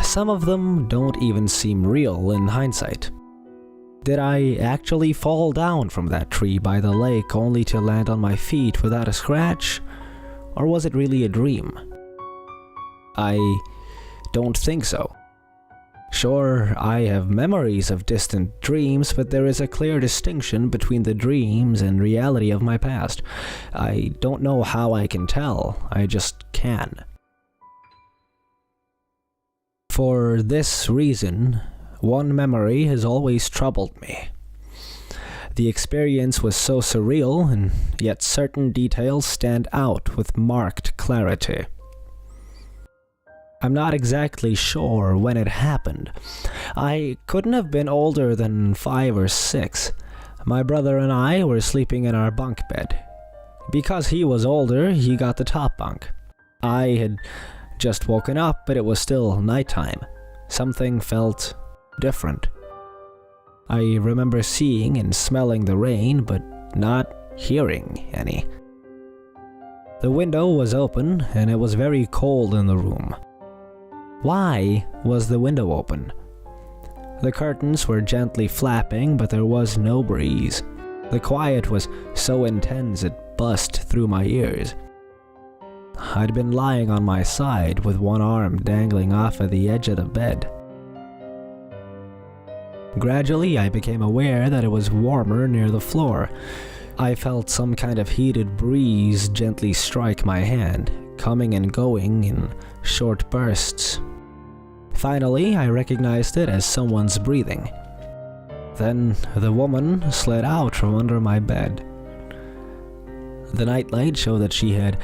S1: Some of them don't even seem real in hindsight. Did I actually fall down from that tree by the lake only to land on my feet without a scratch? Or was it really a dream? I don't think so. Sure, I have memories of distant dreams, but there is a clear distinction between the dreams and reality of my past. I don't know how I can tell, I just can. For this reason, one memory has always troubled me. The experience was so surreal, and yet certain details stand out with marked clarity. I'm not exactly sure when it happened. I couldn't have been older than 5 or 6. My brother and I were sleeping in our bunk bed. Because he was older, he got the top bunk. I had just woken up, but it was still nighttime. Something felt different. I remember seeing and smelling the rain, but not hearing any. The window was open, and it was very cold in the room. Why was the window open? The curtains were gently flapping, but there was no breeze. The quiet was so intense it buzzed through my ears. I'd been lying on my side with one arm dangling off at the edge of the bed. Gradually, I became aware that it was warmer near the floor. I felt some kind of heated breeze gently strike my hand, coming and going in short bursts. Finally, I recognized it as someone's breathing. Then the woman slid out from under my bed. The nightlight showed that she had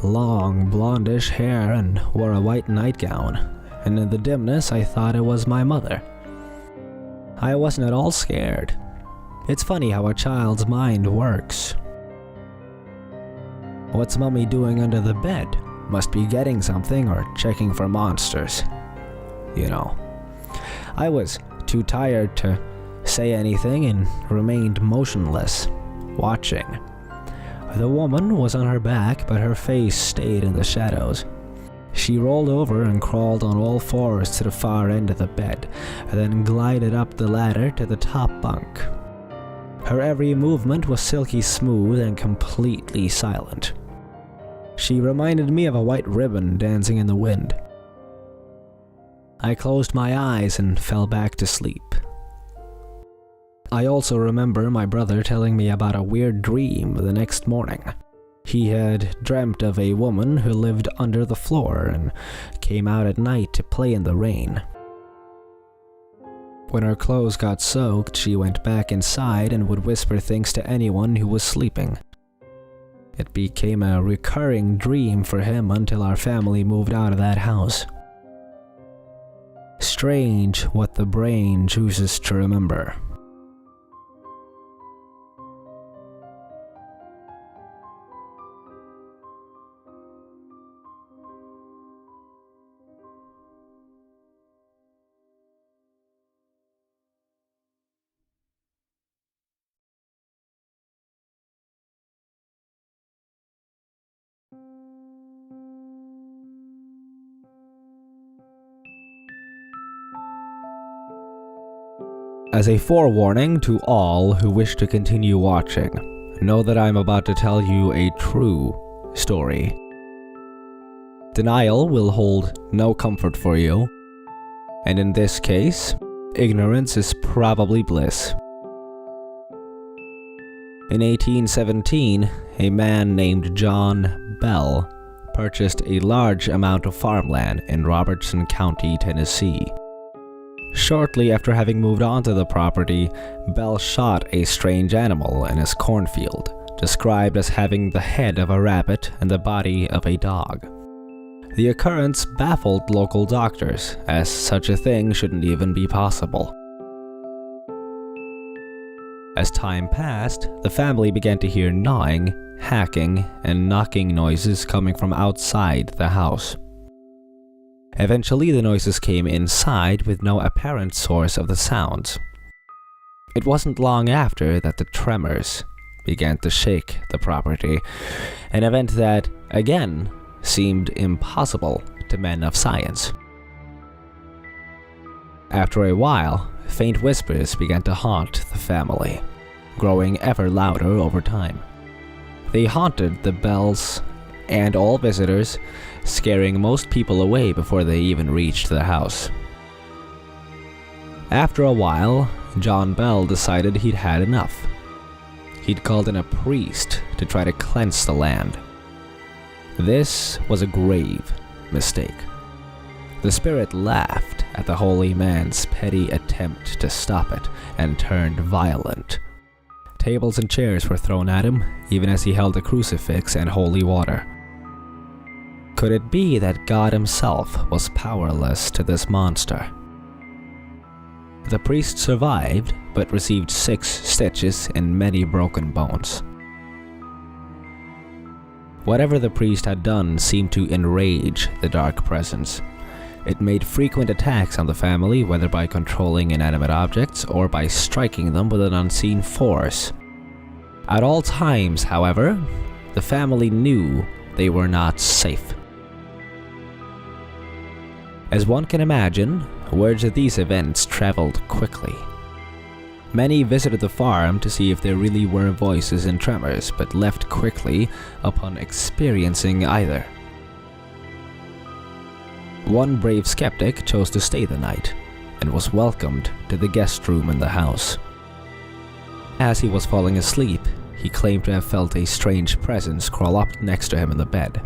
S1: long, blondish hair and wore a white nightgown, and in the dimness I thought it was my mother. I wasn't at all scared. It's funny how a child's mind works. What's Mummy doing under the bed? Must be getting something or checking for monsters. You know. I was too tired to say anything and remained motionless, watching. The woman was on her back, but her face stayed in the shadows. She rolled over and crawled on all fours to the far end of the bed, then glided up the ladder to the top bunk. Her every movement was silky smooth and completely silent. She reminded me of a white ribbon dancing in the wind. I closed my eyes and fell back to sleep. I also remember my brother telling me about a weird dream the next morning. He had dreamt of a woman who lived under the floor and came out at night to play in the rain. When her clothes got soaked, she went back inside and would whisper things to anyone who was sleeping. It became a recurring dream for him until our family moved out of that house. Strange what the brain chooses to remember. As a forewarning to all who wish to continue watching, know that I'm about to tell you a true story. Denial will hold no comfort for you, and in this case, ignorance is probably bliss. In 1817, a man named John Bell purchased a large amount of farmland in Robertson County, Tennessee. Shortly after having moved onto the property, Bell shot a strange animal in his cornfield, described as having the head of a rabbit and the body of a dog. The occurrence baffled local doctors, as such a thing shouldn't even be possible. As time passed, the family began to hear gnawing, hacking, and knocking noises coming from outside the house. Eventually, the noises came inside with no apparent source of the sounds. It wasn't long after that the tremors began to shake the property, an event that, again, seemed impossible to men of science. After a while, faint whispers began to haunt the family, growing ever louder over time. They haunted the Bells and all visitors, scaring most people away before they even reached the house. After a while, John Bell decided he'd had enough. He'd called in a priest to try to cleanse the land. This was a grave mistake. The spirit laughed at the holy man's petty attempt to stop it and turned violent. Tables and chairs were thrown at him, even as he held a crucifix and holy water. Could it be that God himself was powerless to this monster? The priest survived, but received 6 stitches and many broken bones. Whatever the priest had done seemed to enrage the dark presence. It made frequent attacks on the family, whether by controlling inanimate objects or by striking them with an unseen force. At all times, however, the family knew they were not safe.
S2: As one can imagine, word of these events traveled quickly. Many visited the farm to see if there really were voices and tremors, but left quickly upon experiencing either. One brave skeptic chose to stay the night, and was welcomed to the guest room in the house. As he was falling asleep, he claimed to have felt a strange presence crawl up next to him in the bed.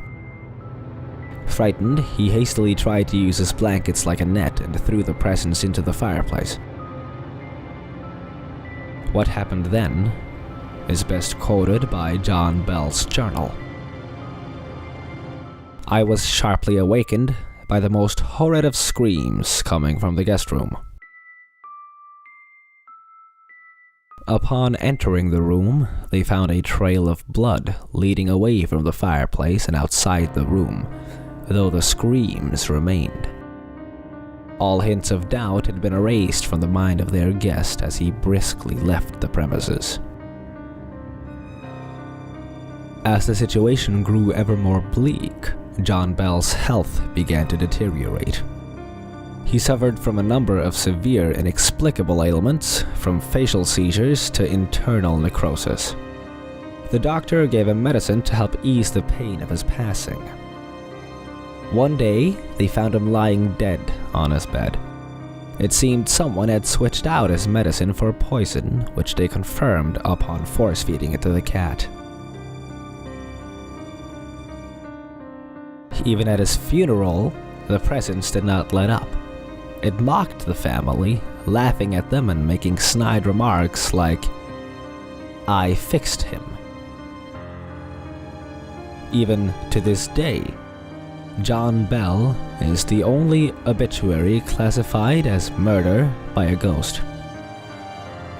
S2: Frightened, he hastily tried to use his blankets like a net and threw the presence into the fireplace. What happened then is best quoted by John Bell's journal. "I was sharply awakened by the most horrid of screams coming from the guest room. Upon entering the room, they found a trail of blood leading away from the fireplace and outside the room, though the screams remained. All hints of doubt had been erased from the mind of their guest as he briskly left the premises. As the situation grew ever more bleak, John Bell's health began to deteriorate. He suffered from a number of severe inexplicable ailments, from facial seizures to internal necrosis. The doctor gave him medicine to help ease the pain of his passing. One day, they found him lying dead on his bed. It seemed someone had switched out his medicine for poison, which they confirmed upon force-feeding it to the cat. Even at his funeral, the presence did not let up. It mocked the family, laughing at them and making snide remarks like, "I fixed him." Even to this day, John Bell is the only obituary classified as murder by a ghost.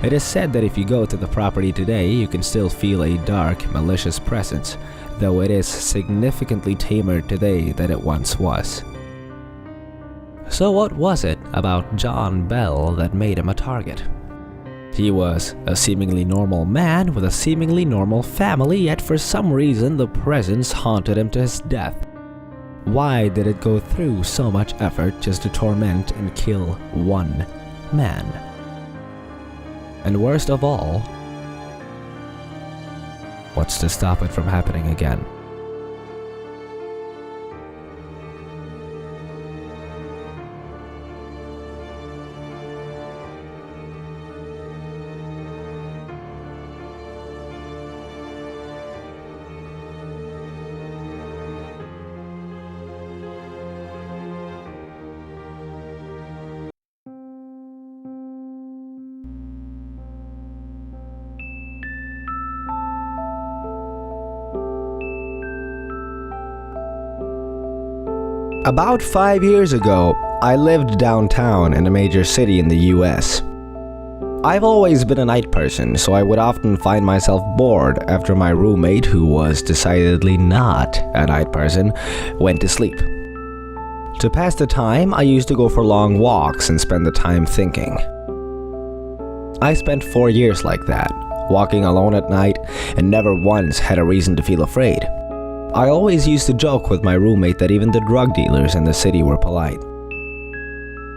S2: It is said that if you go to the property today, you can still feel a dark, malicious presence, though it is significantly tamer today than it once was. So what was it about John Bell that made him a target? He was a seemingly normal man with a seemingly normal family, yet for some reason the presence haunted him to his death. Why did it go through so much effort just to torment and kill one man? And worst of all, what's to stop it from happening again?
S1: About 5 years ago, I lived downtown in a major city in the US. I've always been a night person, so I would often find myself bored after my roommate, who was decidedly not a night person, went to sleep. To pass the time, I used to go for long walks and spend the time thinking. I spent 4 years like that, walking alone at night, and never once had a reason to feel afraid. I always used to joke with my roommate that even the drug dealers in the city were polite.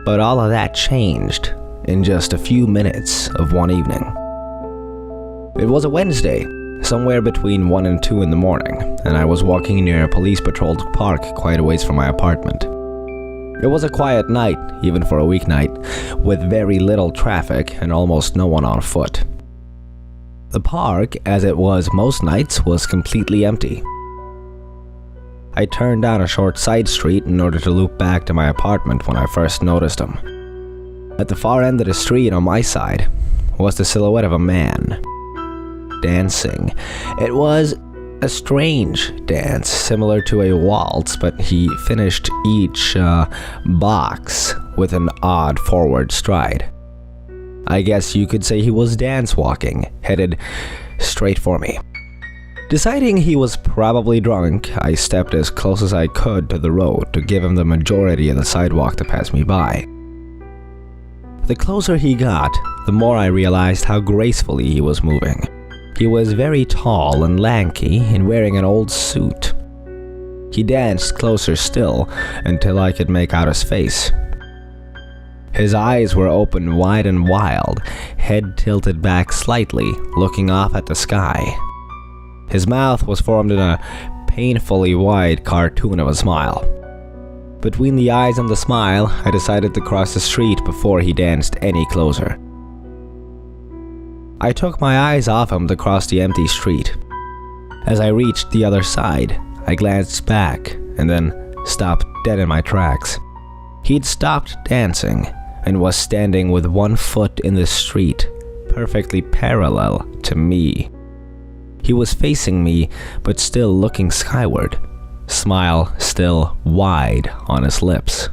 S1: But all of that changed in just a few minutes of one evening. It was a Wednesday, somewhere between 1 and 2 in the morning, and I was walking near a police-patrolled park quite a ways from my apartment. It was a quiet night, even for a weeknight, with very little traffic and almost no one on foot. The park, as it was most nights, was completely empty. I turned down a short side street in order to loop back to my apartment when I first noticed him. At the far end of the street on my side was the silhouette of a man dancing. It was a strange dance, similar to a waltz, but he finished each box with an odd forward stride. I guess you could say he was dance walking, headed straight for me. Deciding he was probably drunk, I stepped as close as I could to the road to give him the majority of the sidewalk to pass me by. The closer he got, the more I realized how gracefully he was moving. He was very tall and lanky and wearing an old suit.
S2: He danced closer still until I could make out his face. His eyes were open wide and wild, head tilted back slightly, looking off at the sky. His mouth was formed in a painfully wide cartoon of a smile. Between the eyes and the smile, I decided to cross the street before he danced any closer. I took my eyes off him to cross the empty street. As I reached the other side, I glanced back and then stopped dead in my tracks. He'd stopped dancing and was standing with one foot in the street, perfectly parallel to me. He was facing me, but still looking skyward, smile still wide on his lips.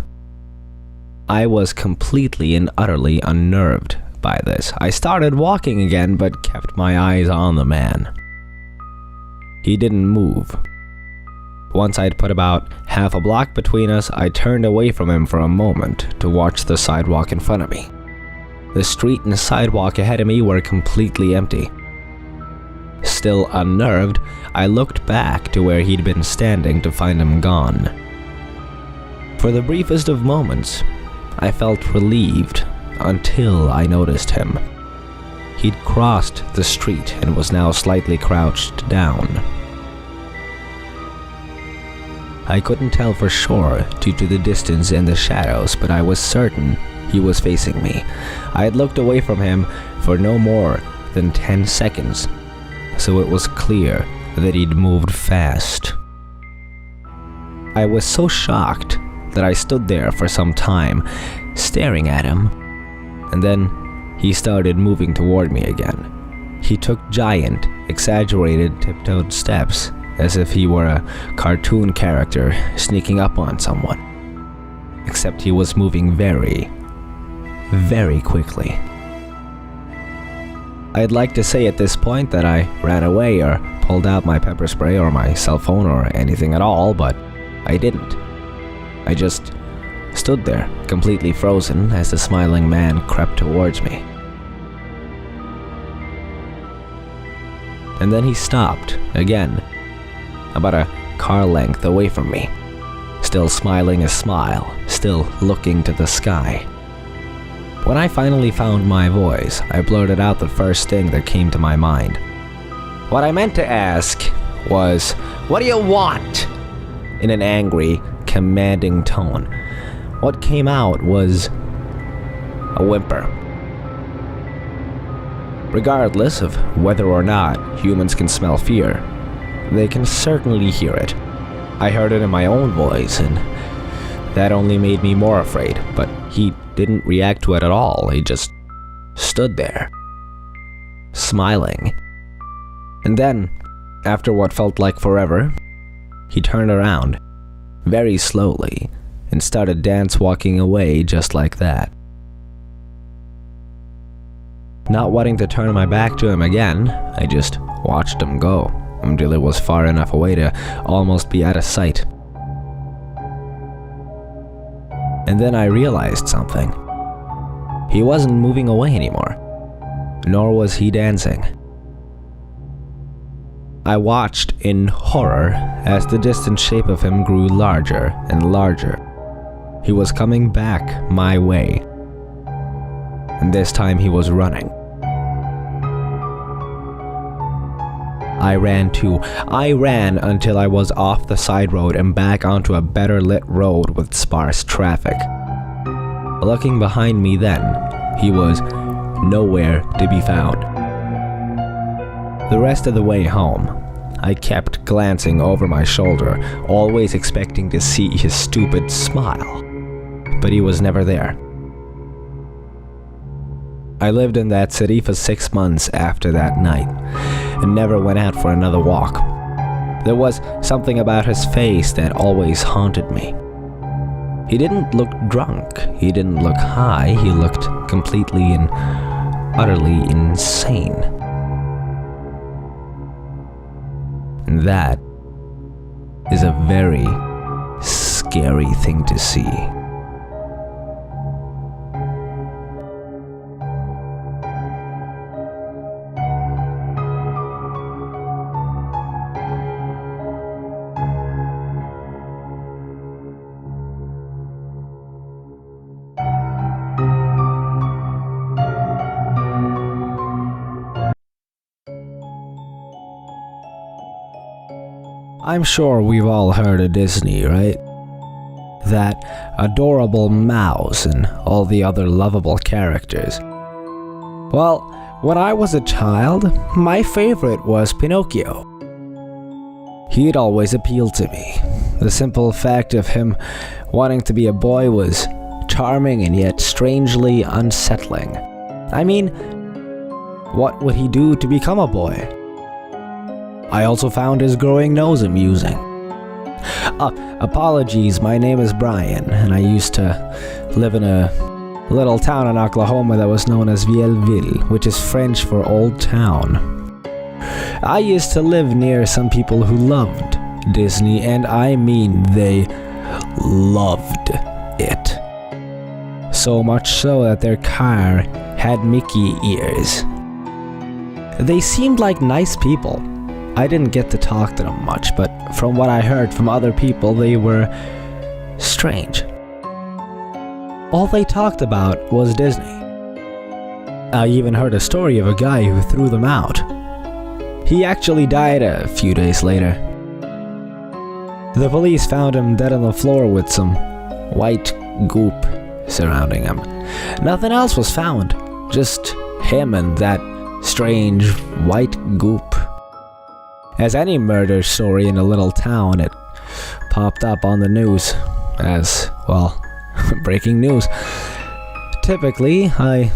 S2: I was completely and utterly unnerved by this. I started walking again, but kept my eyes on the man. He didn't move. Once I'd put about half a block between us, I turned away from him for a moment to watch the sidewalk in front of me. The street and sidewalk ahead of me were completely empty. Still unnerved, I looked back to where he'd been standing to find him gone. For the briefest of moments, I felt relieved until I noticed him. He'd crossed the street and was now slightly crouched down. I couldn't tell for sure due to the distance and the shadows, but I was certain he was facing me. I had looked away from him for no more than 10 seconds, so it was clear that he'd moved fast. I was so shocked that I stood there for some time, staring at him, and then he started moving toward me again. He took giant, exaggerated, tiptoed steps, as if he were a cartoon character sneaking up on someone. Except he was moving very, very quickly. I'd like to say at this point that I ran away or pulled out my pepper spray or my cell phone or anything at all, but I didn't. I just stood there, completely frozen, as the smiling man crept towards me. And then he stopped, again, about a car length away from me, still smiling a smile, still looking to the sky. When I finally found my voice, I blurted out the first thing that came to my mind. What I meant to ask was, "What do you want?" in an angry, commanding tone. What came out was a whimper. Regardless of whether or not humans can smell fear, they can certainly hear it. I heard it in my own voice, and that only made me more afraid, but he didn't react to it at all. He just stood there, smiling. And then, after what felt like forever, he turned around, very slowly, and started dance walking away just like that. Not wanting to turn my back to him again, I just watched him go until it was far enough away to almost be out of sight. And then I realized something. He wasn't moving away anymore, nor was he dancing. I watched in horror as the distant shape of him grew larger and larger. He was coming back my way, and this time he was running. I ran too. I ran until I was off the side road and back onto a better lit road with sparse traffic. Looking behind me then, he was nowhere to be found. The rest of the way home, I kept glancing over my shoulder, always expecting to see his stupid smile, but he was never there. I lived in that city for 6 months after that night, and never went out for another walk. There was something about his face that always haunted me. He didn't look drunk, he didn't look high, he looked completely and utterly insane. And that is a very scary thing to see. I'm sure we've all heard of Disney, right? That adorable mouse and all the other lovable characters. Well, when I was a child, my favorite was Pinocchio. He'd always appealed to me. The simple fact of him wanting to be a boy was charming and yet strangely unsettling. I mean, what would he do to become a boy? I also found his growing nose amusing. Apologies, my name is Brian, and I used to live in a little town in Oklahoma that was known as Vielville, which is French for Old Town. I used to live near some people who loved Disney, and I mean they loved it. So much so that their car had Mickey ears. They seemed like nice people. I didn't get to talk to them much, but from what I heard from other people, they were strange. All they talked about was Disney. I even heard a story of a guy who threw them out. He actually died a few days later. The police found him dead on the floor with some white goop surrounding him. Nothing else was found, just him and that strange white goop. As any murder story in a little town, it popped up on the news as, well, breaking news. Typically, I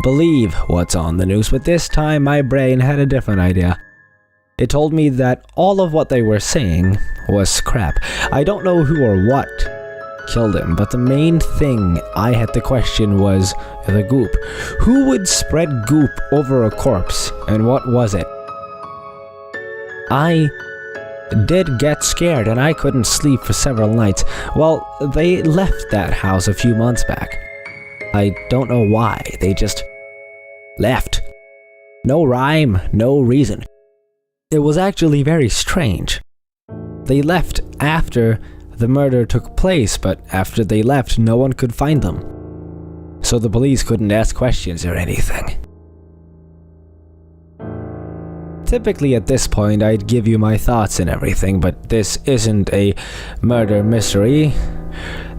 S2: believe what's on the news, but this time my brain had a different idea. It told me that all of what they were saying was crap. I don't know who or what killed him, but the main thing I had to question was the goop. Who would spread goop over a corpse, and what was it? I did get scared and I couldn't sleep for several nights. Well, they left that house a few months back. I don't know why, they just left. No rhyme, no reason. It was actually very strange. They left after the murder took place, but after they left, no one could find them. So the police couldn't ask questions or anything. Typically at this point I'd give you my thoughts and everything, but this isn't a murder mystery.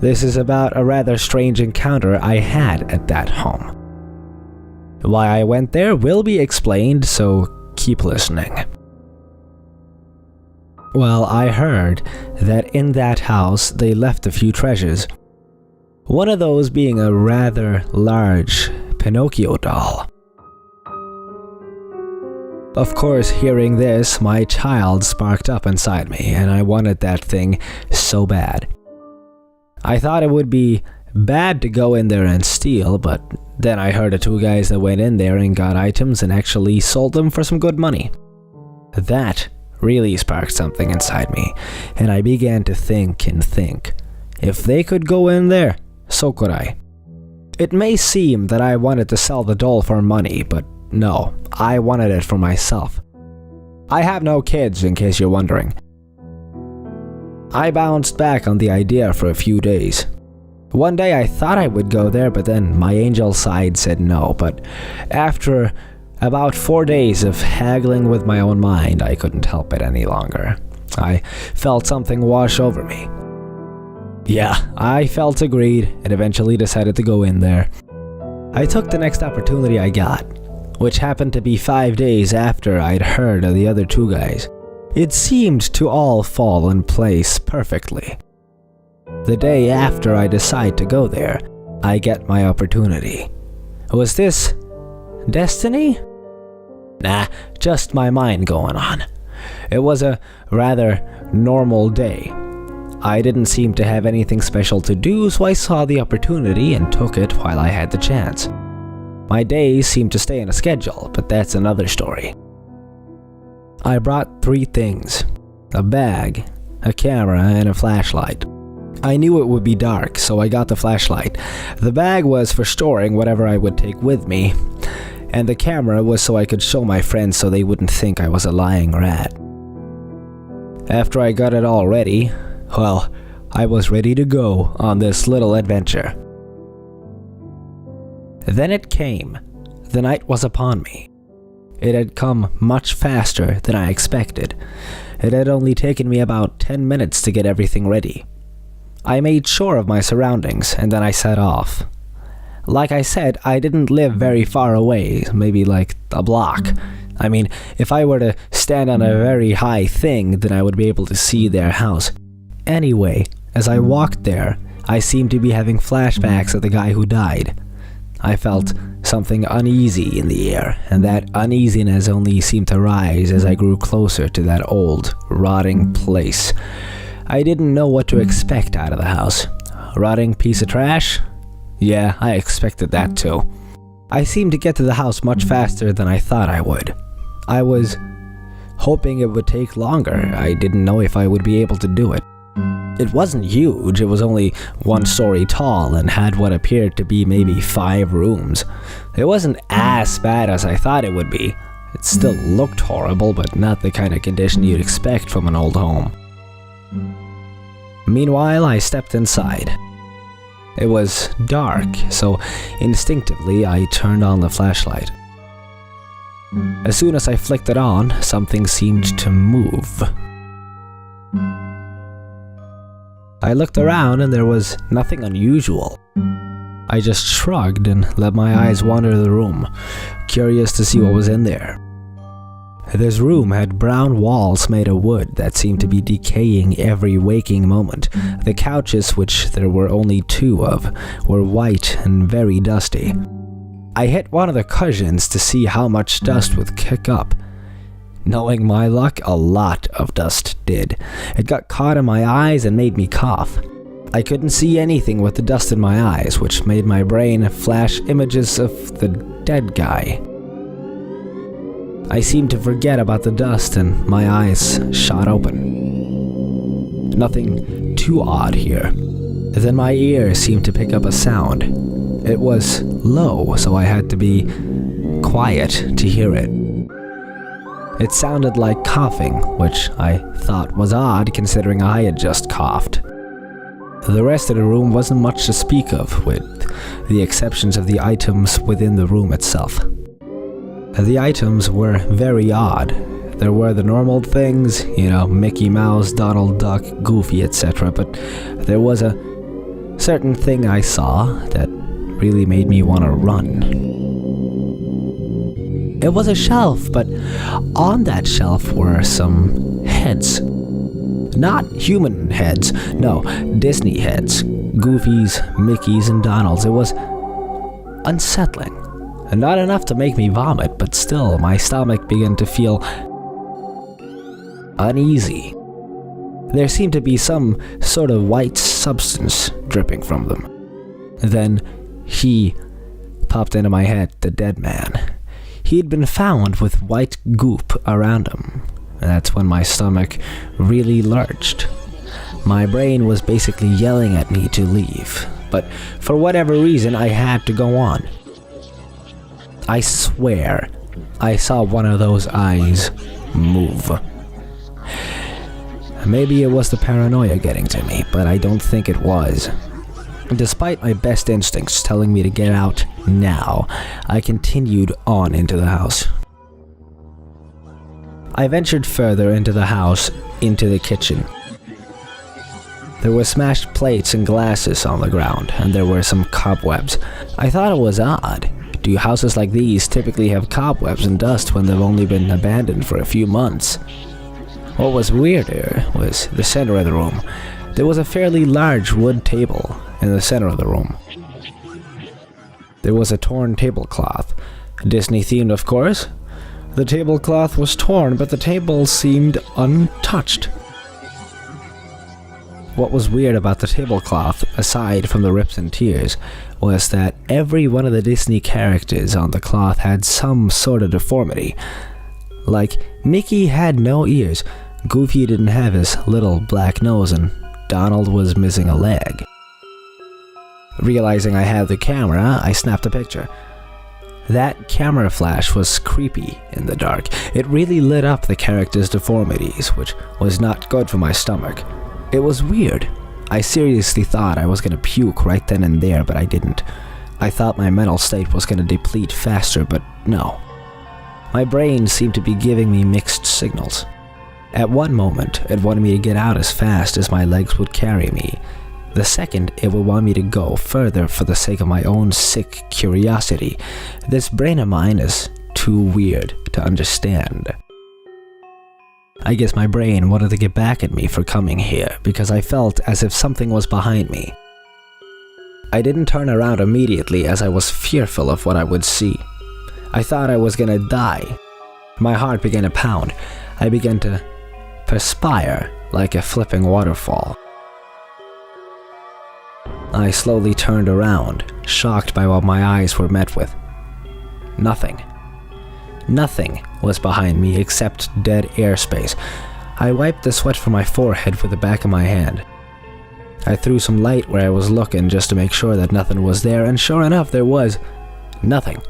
S2: This is about a rather strange encounter I had at that home. Why I went there will be explained, so keep listening. Well, I heard that in that house they left a few treasures. One of those being a rather large Pinocchio doll. Of course, hearing this, my child sparked up inside me, and I wanted that thing so bad. I thought it would be bad to go in there and steal, but then I heard of two guys that went in there and got items and actually sold them for some good money. That really sparked something inside me, and I began to think and think. If they could go in there, so could I. It may seem that I wanted to sell the doll for money, but no, I wanted it for myself. I have no kids, in case you're wondering. I bounced back on the idea for a few days. One day I thought I would go there, but then my angel side said no, but after about 4 days of haggling with my own mind, I couldn't help it any longer. I felt something wash over me. Yeah, I felt agreed and eventually decided to go in there. I took the next opportunity I got, which happened to be 5 days after I'd heard of the other two guys. It seemed to all fall in place perfectly. The day after I decide to go there, I get my opportunity. Was this destiny? Nah, just my mind going on. It was a rather normal day. I didn't seem to have anything special to do, so I saw the opportunity and took it while I had the chance. My days seemed to stay on a schedule, but that's another story. I brought 3 things: a bag, a camera, and a flashlight. I knew it would be dark, so I got the flashlight. The bag was for storing whatever I would take with me, and the camera was so I could show my friends so they wouldn't think I was a lying rat. After I got it all ready, well, I was ready to go on this little adventure. Then it came. The night was upon me. It had come much faster than I expected, It had only taken me about 10 minutes to get everything ready. I made sure of my surroundings, and then I set off. Like I said, I didn't live very far away, maybe like a block. I mean, if I were to stand on a very high thing, then I would be able to see their house. Anyway, as I walked there, I seemed to be having flashbacks of the guy who died. I felt something uneasy in the air, and that uneasiness only seemed to rise as I grew closer to that old, rotting place. I didn't know what to expect out of the house. A rotting piece of trash? Yeah, I expected that too. I seemed to get to the house much faster than I thought I would. I was hoping it would take longer. I didn't know if I would be able to do it. It wasn't huge, it was only 1 story tall and had what appeared to be maybe 5 rooms. It wasn't as bad as I thought it would be. It still looked horrible, but not the kind of condition you'd expect from an old home. Meanwhile, I stepped inside. It was dark, so instinctively I turned on the flashlight. As soon as I flicked it on, something seemed to move. I looked around and there was nothing unusual. I just shrugged and let my eyes wander the room, curious to see what was in there. This room had brown walls made of wood that seemed to be decaying every waking moment. The couches, which there were only 2 of, were white and very dusty. I hit one of the cushions to see how much dust would kick up. Knowing my luck, a lot of dust did. It got caught in my eyes and made me cough. I couldn't see anything with the dust in my eyes, which made my brain flash images of the dead guy. I seemed to forget about the dust and my eyes shot open. Nothing too odd here. Then my ear seemed to pick up a sound. It was low, so I had to be quiet to hear it. It sounded like coughing, which I thought was odd considering I had just coughed. The rest of the room wasn't much to speak of, with the exceptions of the items within the room itself. The items were very odd. There were the normal things, Mickey Mouse, Donald Duck, Goofy, etc., but there was a certain thing I saw that really made me want to run. It was a shelf, but on that shelf were some heads. Not human heads, no, Disney heads. Goofies, Mickeys, and Donalds. It was unsettling. Not enough to make me vomit, but still, my stomach began to feel uneasy. There seemed to be some sort of white substance dripping from them. Then, he popped into my head, the dead man. He'd been found with white goop around him. That's when my stomach really lurched. My brain was basically yelling at me to leave, but for whatever reason, I had to go on. I swear, I saw one of those eyes move. Maybe it was the paranoia getting to me, but I don't think it was. Despite my best instincts telling me to get out now, I continued on into the house. I ventured further into the house, into the kitchen. There were smashed plates and glasses on the ground, and there were some cobwebs. I thought it was odd. Do houses like these typically have cobwebs and dust when they've only been abandoned for a few months? What was weirder was the center of the room. There was a fairly large wood table in the center of the room. There was a torn tablecloth. Disney themed, of course. The tablecloth was torn, but the table seemed untouched. What was weird about the tablecloth, aside from the rips and tears, was that every one of the Disney characters on the cloth had some sort of deformity. Like, Mickey had no ears, Goofy didn't have his little black nose, and Donald was missing a leg. Realizing I had the camera, I snapped a picture. That camera flash was creepy in the dark. It really lit up the characters' deformities, which was not good for my stomach. It was weird. I seriously thought I was gonna puke right then and there, but I didn't. I thought my mental state was gonna deplete faster, but no. My brain seemed to be giving me mixed signals. At one moment, it wanted me to get out as fast as my legs would carry me. The second, it would want me to go further for the sake of my own sick curiosity. This brain of mine is too weird to understand. I guess my brain wanted to get back at me for coming here because I felt as if something was behind me. I didn't turn around immediately as I was fearful of what I would see. I thought I was gonna die. My heart began to pound. I began to perspire like a flipping waterfall. I slowly turned around, shocked by what my eyes were met with. Nothing. Nothing was behind me except dead airspace. I wiped the sweat from my forehead with the back of my hand. I threw some light where I was looking just to make sure that nothing was there, and sure enough, there was nothing.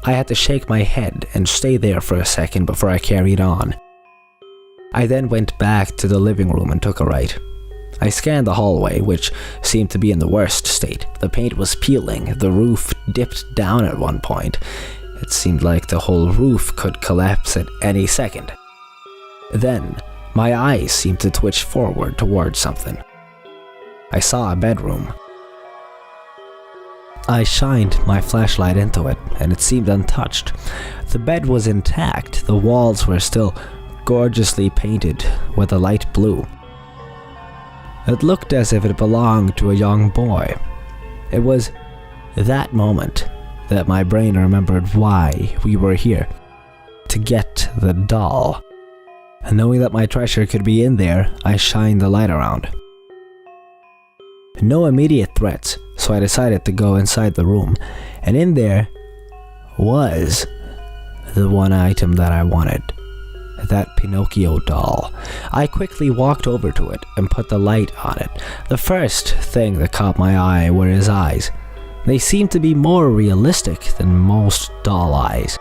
S2: I had to shake my head and stay there for a second before I carried on. I then went back to the living room and took a right. I scanned the hallway, which seemed to be in the worst state. The paint was peeling, the roof dipped down at one point. It seemed like the whole roof could collapse at any second. Then, my eyes seemed to twitch forward towards something. I saw a bedroom. I shined my flashlight into it, and it seemed untouched. The bed was intact, the walls were still gorgeously painted with a light blue. It looked as if it belonged to a young boy. It was that moment that my brain remembered why we were here. To get the doll. And knowing that my treasure could be in there, I shined the light around. No immediate threats, so I decided to go inside the room, and in there was the one item that I wanted. That Pinocchio doll. I quickly walked over to it and put the light on it. The first thing that caught my eye were his eyes. They seemed to be more realistic than most doll eyes.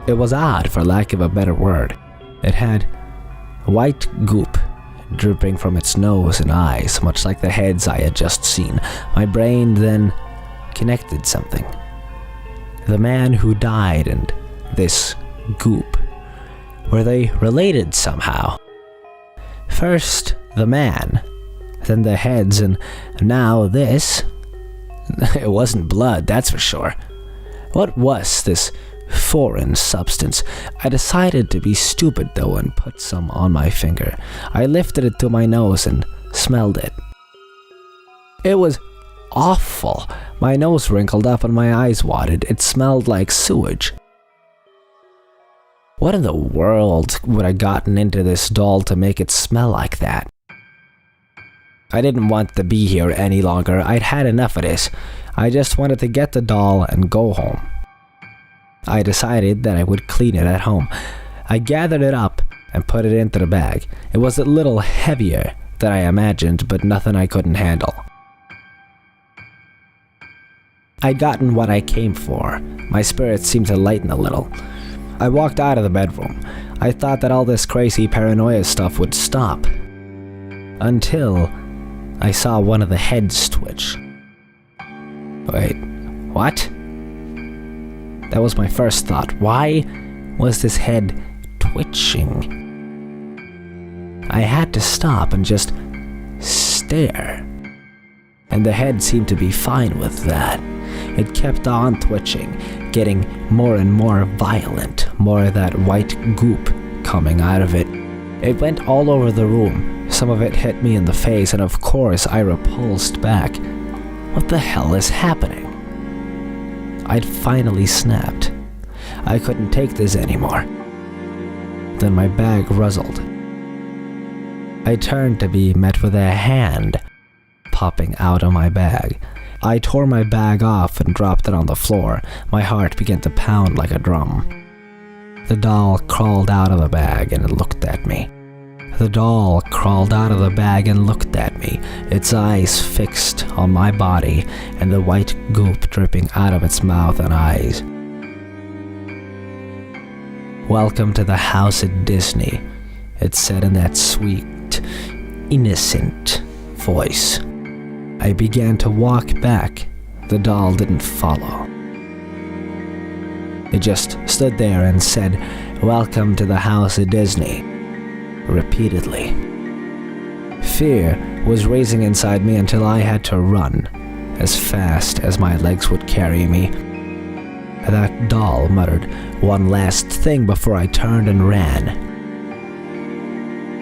S2: It was odd, for lack of a better word. It had white goop dripping from its nose and eyes, much like the heads I had just seen. My brain then connected something. The man who died and this goop. Were they related somehow? First the man, then the heads, and now this? It wasn't blood, that's for sure. What was this foreign substance? I decided to be stupid though and put some on my finger. I lifted it to my nose and smelled it. It was awful. My nose wrinkled up and my eyes watered. It smelled like sewage. What in the world would I gotten into this doll to make it smell like that? I didn't want to be here any longer. I'd had enough of this. I just wanted to get the doll and go home. I decided that I would clean it at home. I gathered it up and put it into the bag. It was a little heavier than I imagined, but nothing I couldn't handle. I'd gotten what I came for. My spirits seemed to lighten a little. I walked out of the bedroom. I thought that all this crazy paranoia stuff would stop. Until I saw one of the heads twitch. Wait, what? That was my first thought. Why was this head twitching? I had to stop and just stare. And the head seemed to be fine with that. It kept on twitching, getting more and more violent, more of that white goop coming out of it. It went all over the room. Some of it hit me in the face, and of course I repulsed back. What the hell is happening? I'd finally snapped. I couldn't take this anymore. Then my bag ruzzled. I turned to be met with a hand popping out of my bag. I tore my bag off and dropped it on the floor. My heart began to pound like a drum. The doll crawled out of the bag and looked at me. The doll crawled out of the bag and looked at me, its eyes fixed on my body and the white goop dripping out of its mouth and eyes. "Welcome to the house at Disney," it said in that sweet, innocent voice. I began to walk back. The doll didn't follow. It just stood there and said, "Welcome to the house of Disney," repeatedly. Fear was raising inside me until I had to run as fast as my legs would carry me. That doll muttered one last thing before I turned and ran.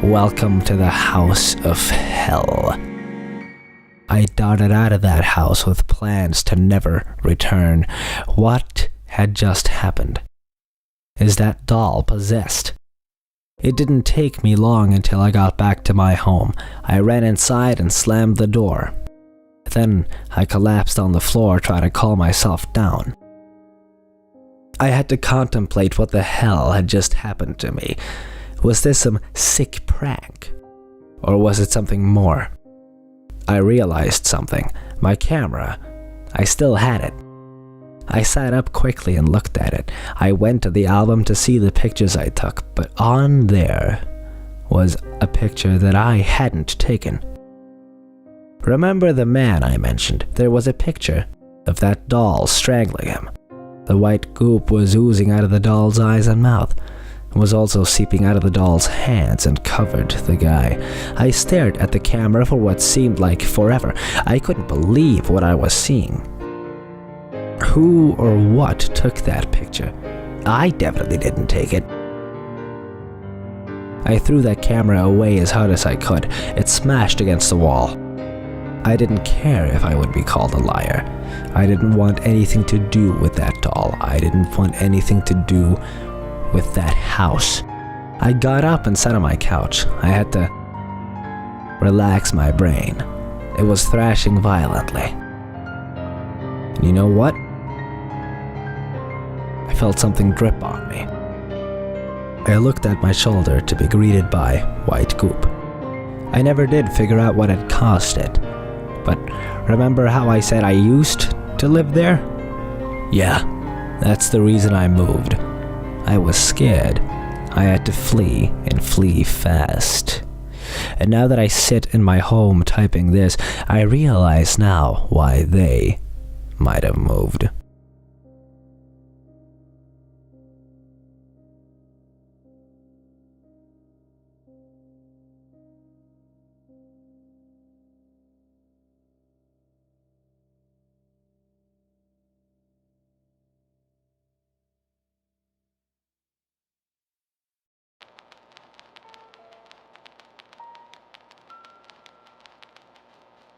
S2: "Welcome to the house of hell." I darted out of that house with plans to never return. What had just happened? Is that doll possessed? It didn't take me long until I got back to my home. I ran inside and slammed the door. Then I collapsed on the floor trying to calm myself down. I had to contemplate what the hell had just happened to me. Was this some sick prank? Or was it something more? I realized something. My camera. I still had it. I sat up quickly and looked at it. I went to the album to see the pictures I took, but on there was a picture that I hadn't taken. Remember the man I mentioned? There was a picture of that doll strangling him. The white goop was oozing out of the doll's eyes and mouth. It was also seeping out of the doll's hands and covered the guy. I stared at the camera for what seemed like forever. I couldn't believe what I was seeing. Who or what took that picture? I definitely didn't take it. I threw that camera away as hard as I could. It smashed against the wall. I didn't care if I would be called a liar. I didn't want anything to do with that doll. I didn't want anything to do with that house. I got up and sat on my couch. I had to relax my brain. It was thrashing violently. And you know what? I felt something drip on me. I looked at my shoulder to be greeted by white goop. I never did figure out what had caused it. But remember how I said I used to live there? Yeah, that's the reason I moved. I was scared. I had to flee, and flee fast. And now that I sit in my home typing this, I realize now why they might have moved.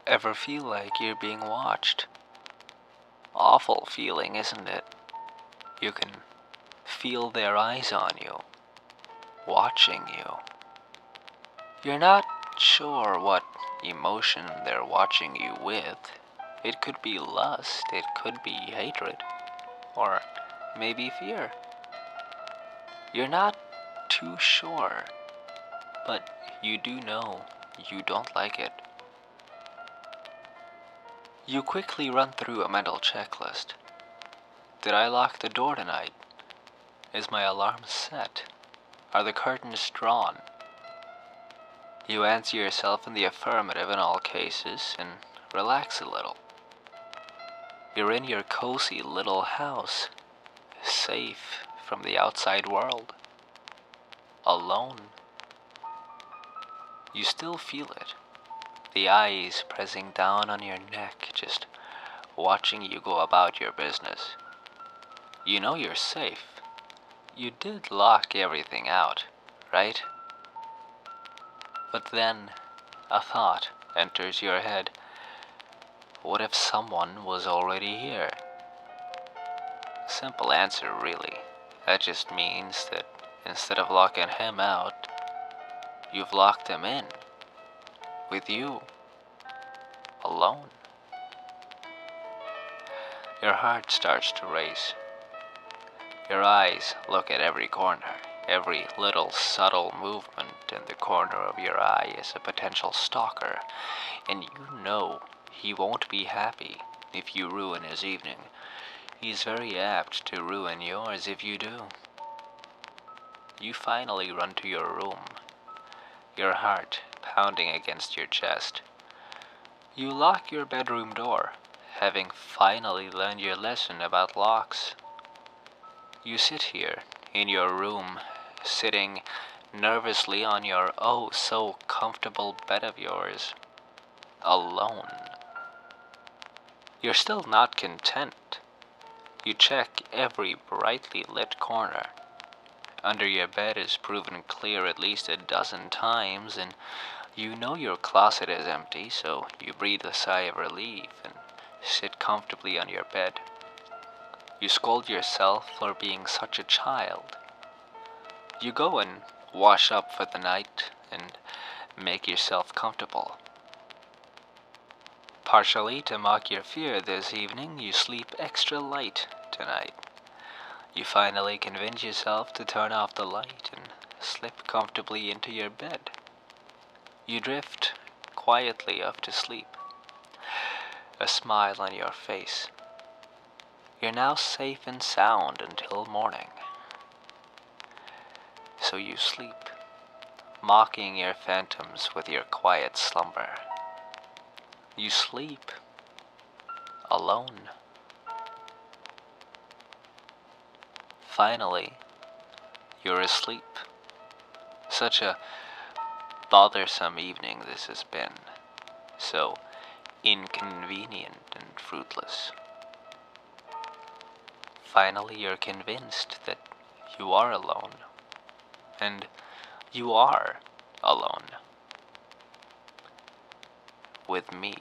S3: Ever feel like you're being watched? Awful feeling, isn't it? You can feel their eyes on you, watching you. You're not sure what emotion they're watching you with. It could be lust, it could be hatred, or maybe fear. You're not too sure, but you do know you don't like it. You quickly run through a mental checklist. Did I lock the door tonight? Is my alarm set? Are the curtains drawn? You answer yourself in the affirmative in all cases and relax a little. You're in your cozy little house, safe from the outside world, alone. You still feel it. The eyes pressing down on your neck, just watching you go about your business. You know you're safe. You did lock everything out, right? But then a thought enters your head. What if someone was already here? Simple answer, really. That just means that instead of locking him out, you've locked him in. With you, alone. Your heart starts to race. Your eyes look at every corner. Every little subtle movement in the corner of your eye is a potential stalker, and you know he won't be happy if you ruin his evening. He's very apt to ruin yours if you do. You finally run to your room, your heart pounding against your chest. You lock your bedroom door, having finally learned your lesson about locks. You sit here in your room, sitting nervously on your oh so comfortable bed of yours, alone. You're still not content. You check every brightly lit corner. Under your bed is proven clear at least a dozen times, and you know your closet is empty, so you breathe a sigh of relief and sit comfortably on your bed. You scold yourself for being such a child. You go and wash up for the night and make yourself comfortable. Partially to mock your fear this evening, you sleep extra light tonight. You finally convince yourself to turn off the light and slip comfortably into your bed. You drift quietly off to sleep, a smile on your face. You're now safe and sound until morning. So you sleep, mocking your phantoms with your quiet slumber. You sleep alone. Finally, you're asleep. Such a bothersome evening this has been. So inconvenient and fruitless. Finally, you're convinced that you are alone. And you are alone. With me.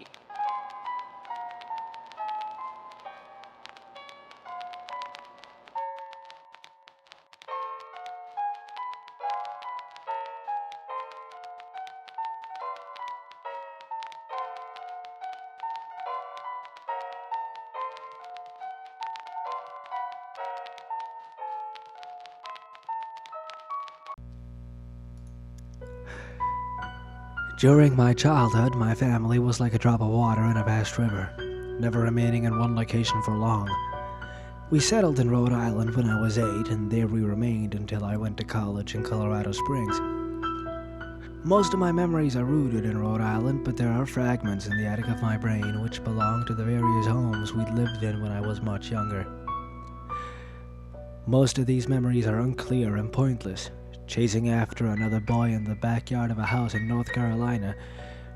S1: During my childhood, my family was like a drop of water in a vast river, never remaining in one location for long. We settled in Rhode Island when I was 8, and there we remained until I went to college in Colorado Springs. Most of my memories are rooted in Rhode Island, but there are fragments in the attic of my brain which belong to the various homes we'd lived in when I was much younger. Most of these memories are unclear and pointless. Chasing after another boy in the backyard of a house in North Carolina,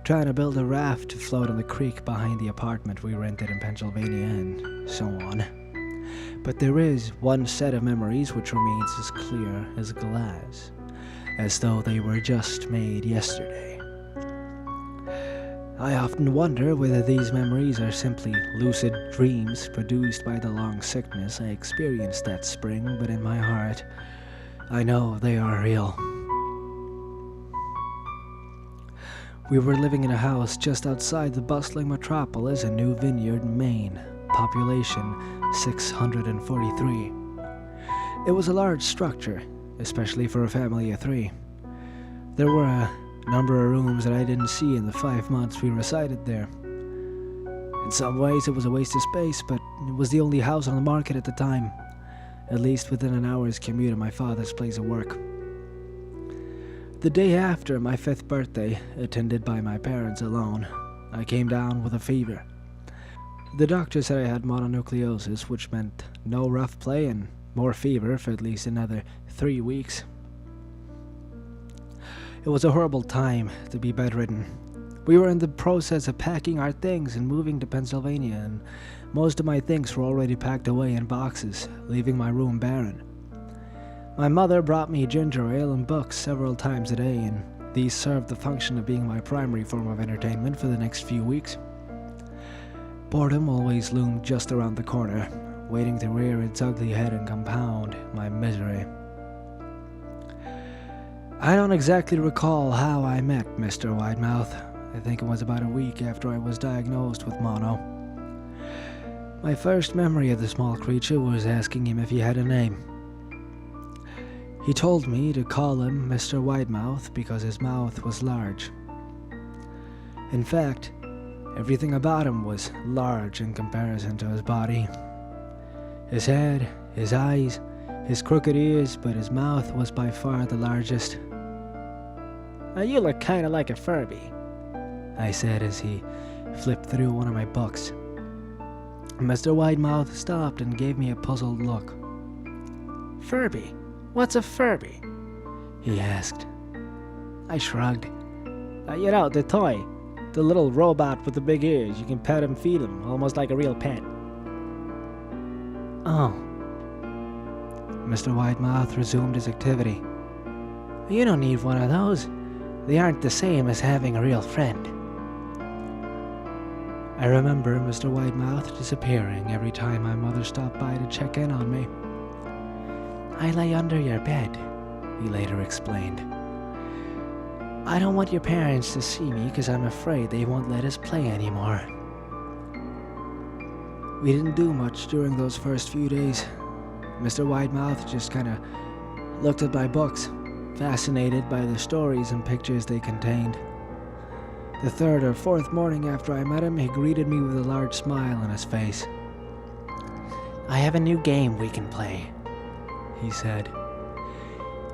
S1: trying to build a raft to float on the creek behind the apartment we rented in Pennsylvania, and so on. But there is one set of memories which remains as clear as glass, as though they were just made yesterday. I often wonder whether these memories are simply lucid dreams produced by the long sickness I experienced that spring, but in my heart, I know they are real. We were living in a house just outside the bustling metropolis in New Vineyard, Maine, population 643. It was a large structure, especially for a family of 3. There were a number of rooms that I didn't see in the 5 months we resided there. In some ways it was a waste of space, but it was the only house on the market at the time, at least within an hour's commute of my father's place of work. The day after my 5th birthday, attended by my parents alone, I came down with a fever. The doctor said I had mononucleosis, which meant no rough play and more fever for at least another 3 weeks. It was a horrible time to be bedridden. We were in the process of packing our things and moving to Pennsylvania, and most of my things were already packed away in boxes, leaving my room barren. My mother brought me ginger ale and books several times a day, and these served the function of being my primary form of entertainment for the next few weeks. Boredom always loomed just around the corner, waiting to rear its ugly head and compound my misery. I don't exactly recall how I met Mr. Widemouth. I think it was about a week after I was diagnosed with mono. My first memory of the small creature was asking him if he had a name. He told me to call him Mr. Widemouth because his mouth was large. In fact, everything about him was large in comparison to his body. His head, his eyes, his crooked ears, but his mouth was by far the largest. "Now you look kinda like a Furby," I said as he flipped through one of my books. Mr. Widemouth stopped and gave me a puzzled look. "Furby? What's a Furby?" he asked. I shrugged. The toy. The little robot with the big ears. You can pet him, feed him, almost like a real pet. Oh. Mr. Widemouth resumed his activity. You don't need one of those. They aren't the same as having a real friend. I remember Mr. Widemouth disappearing every time my mother stopped by to check in on me. I lay under your bed, he later explained. I don't want your parents to see me because I'm afraid they won't let us play anymore. We didn't do much during those first few days. Mr. Widemouth just kind of looked at my books, fascinated by the stories and pictures they contained. The third or fourth morning after I met him, he greeted me with a large smile on his face. I have a new game we can play, he said.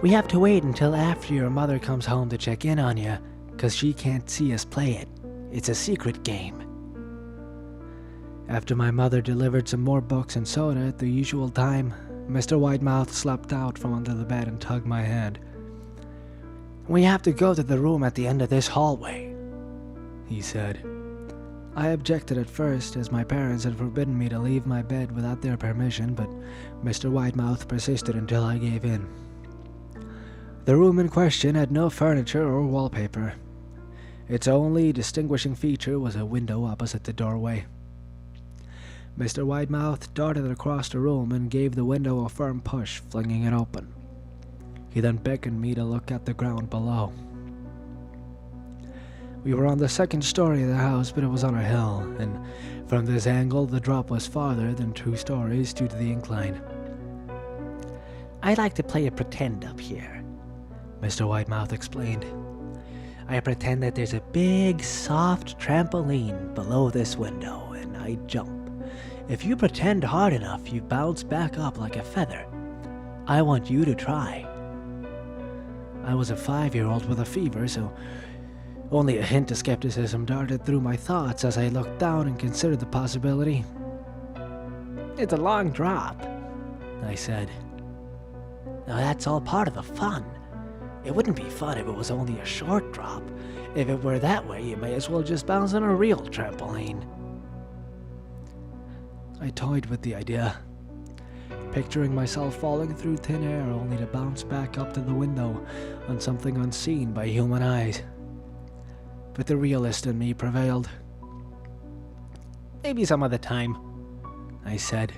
S1: We have to wait until after your mother comes home to check in on you, because she can't see us play it. It's a secret game. After my mother delivered some more books and soda at the usual time, Mr. Widemouth slipped out from under the bed and tugged my hand. We have to go to the room at the end of this hallway, he said. I objected at first, as my parents had forbidden me to leave my bed without their permission, but Mr. Widemouth persisted until I gave in. The room in question had no furniture or wallpaper. Its only distinguishing feature was a window opposite the doorway. Mr. Widemouth darted across the room and gave the window a firm push, flinging it open. He then beckoned me to look at the ground below. We were on the second story of the house, but it was on a hill, and from this angle the drop was farther than 2 stories due to the incline. I like to play a pretend up here, Mr. Widemouth explained. I pretend that there's a big, soft trampoline below this window, and I jump. If you pretend hard enough, you bounce back up like a feather. I want you to try. I was a 5-year-old with a fever, so only a hint of skepticism darted through my thoughts as I looked down and considered the possibility. It's a long drop, I said. Now that's all part of the fun. It wouldn't be fun if it was only a short drop. If it were that way, you may as well just bounce on a real trampoline. I toyed with the idea, picturing myself falling through thin air only to bounce back up to the window on something unseen by human eyes. But the realist in me prevailed. Maybe some other time, I said.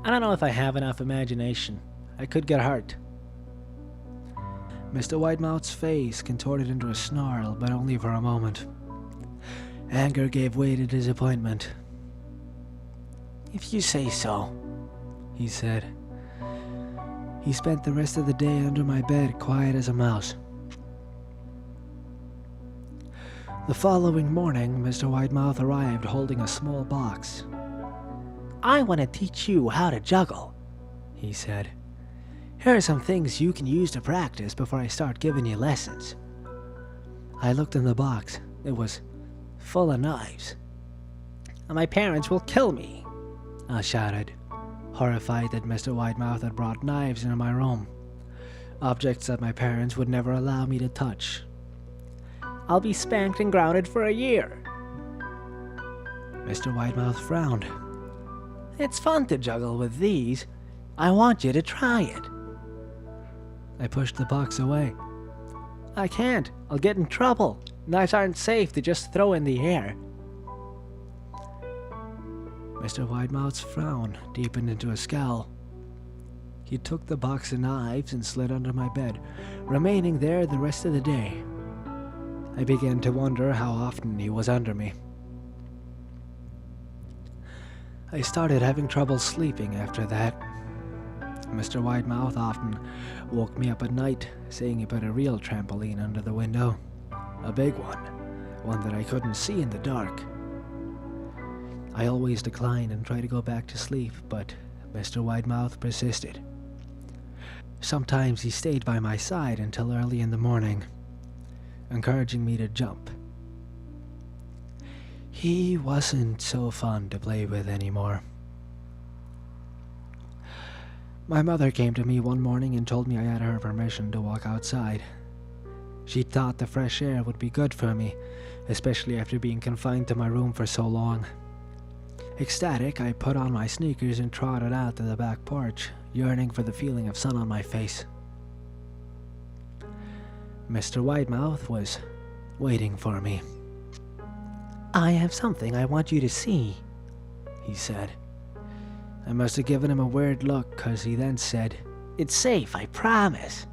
S1: I don't know if I have enough imagination. I could get hurt. Mr. Widemouth's face contorted into a snarl, but only for a moment. Anger gave way to disappointment. If you say so, he said. He spent the rest of the day under my bed, quiet as a mouse. The following morning, Mr. Widemouth arrived holding a small box. I want to teach you how to juggle, he said. Here are some things you can use to practice before I start giving you lessons. I looked in the box. It was full of knives. My parents will kill me, I shouted, horrified that Mr. Widemouth had brought knives into my room, objects that my parents would never allow me to touch. I'll be spanked and grounded for a year. Mr. Widemouth frowned. It's fun to juggle with these. I want you to try it. I pushed the box away. I can't. I'll get in trouble. Knives aren't safe to just throw in the air. Mr. Widemouth's frown deepened into a scowl. He took the box of knives and slid under my bed, remaining there the rest of the day. I began to wonder how often he was under me. I started having trouble sleeping after that. Mr. Widemouth often woke me up at night, saying he put a real trampoline under the window. A big one that I couldn't see in the dark. I always declined and tried to go back to sleep, but Mr. Widemouth persisted. Sometimes he stayed by my side until early in the morning, encouraging me to jump. He wasn't so fun to play with anymore. My mother came to me one morning and told me I had her permission to walk outside. She thought the fresh air would be good for me, especially after being confined to my room for so long. Ecstatic, I put on my sneakers and trotted out to the back porch, yearning for the feeling of sun on my face. Mr. Widemouth was waiting for me. "I have something I want you to see," he said. I must have given him a weird look, 'cause he then said, "It's safe, I promise."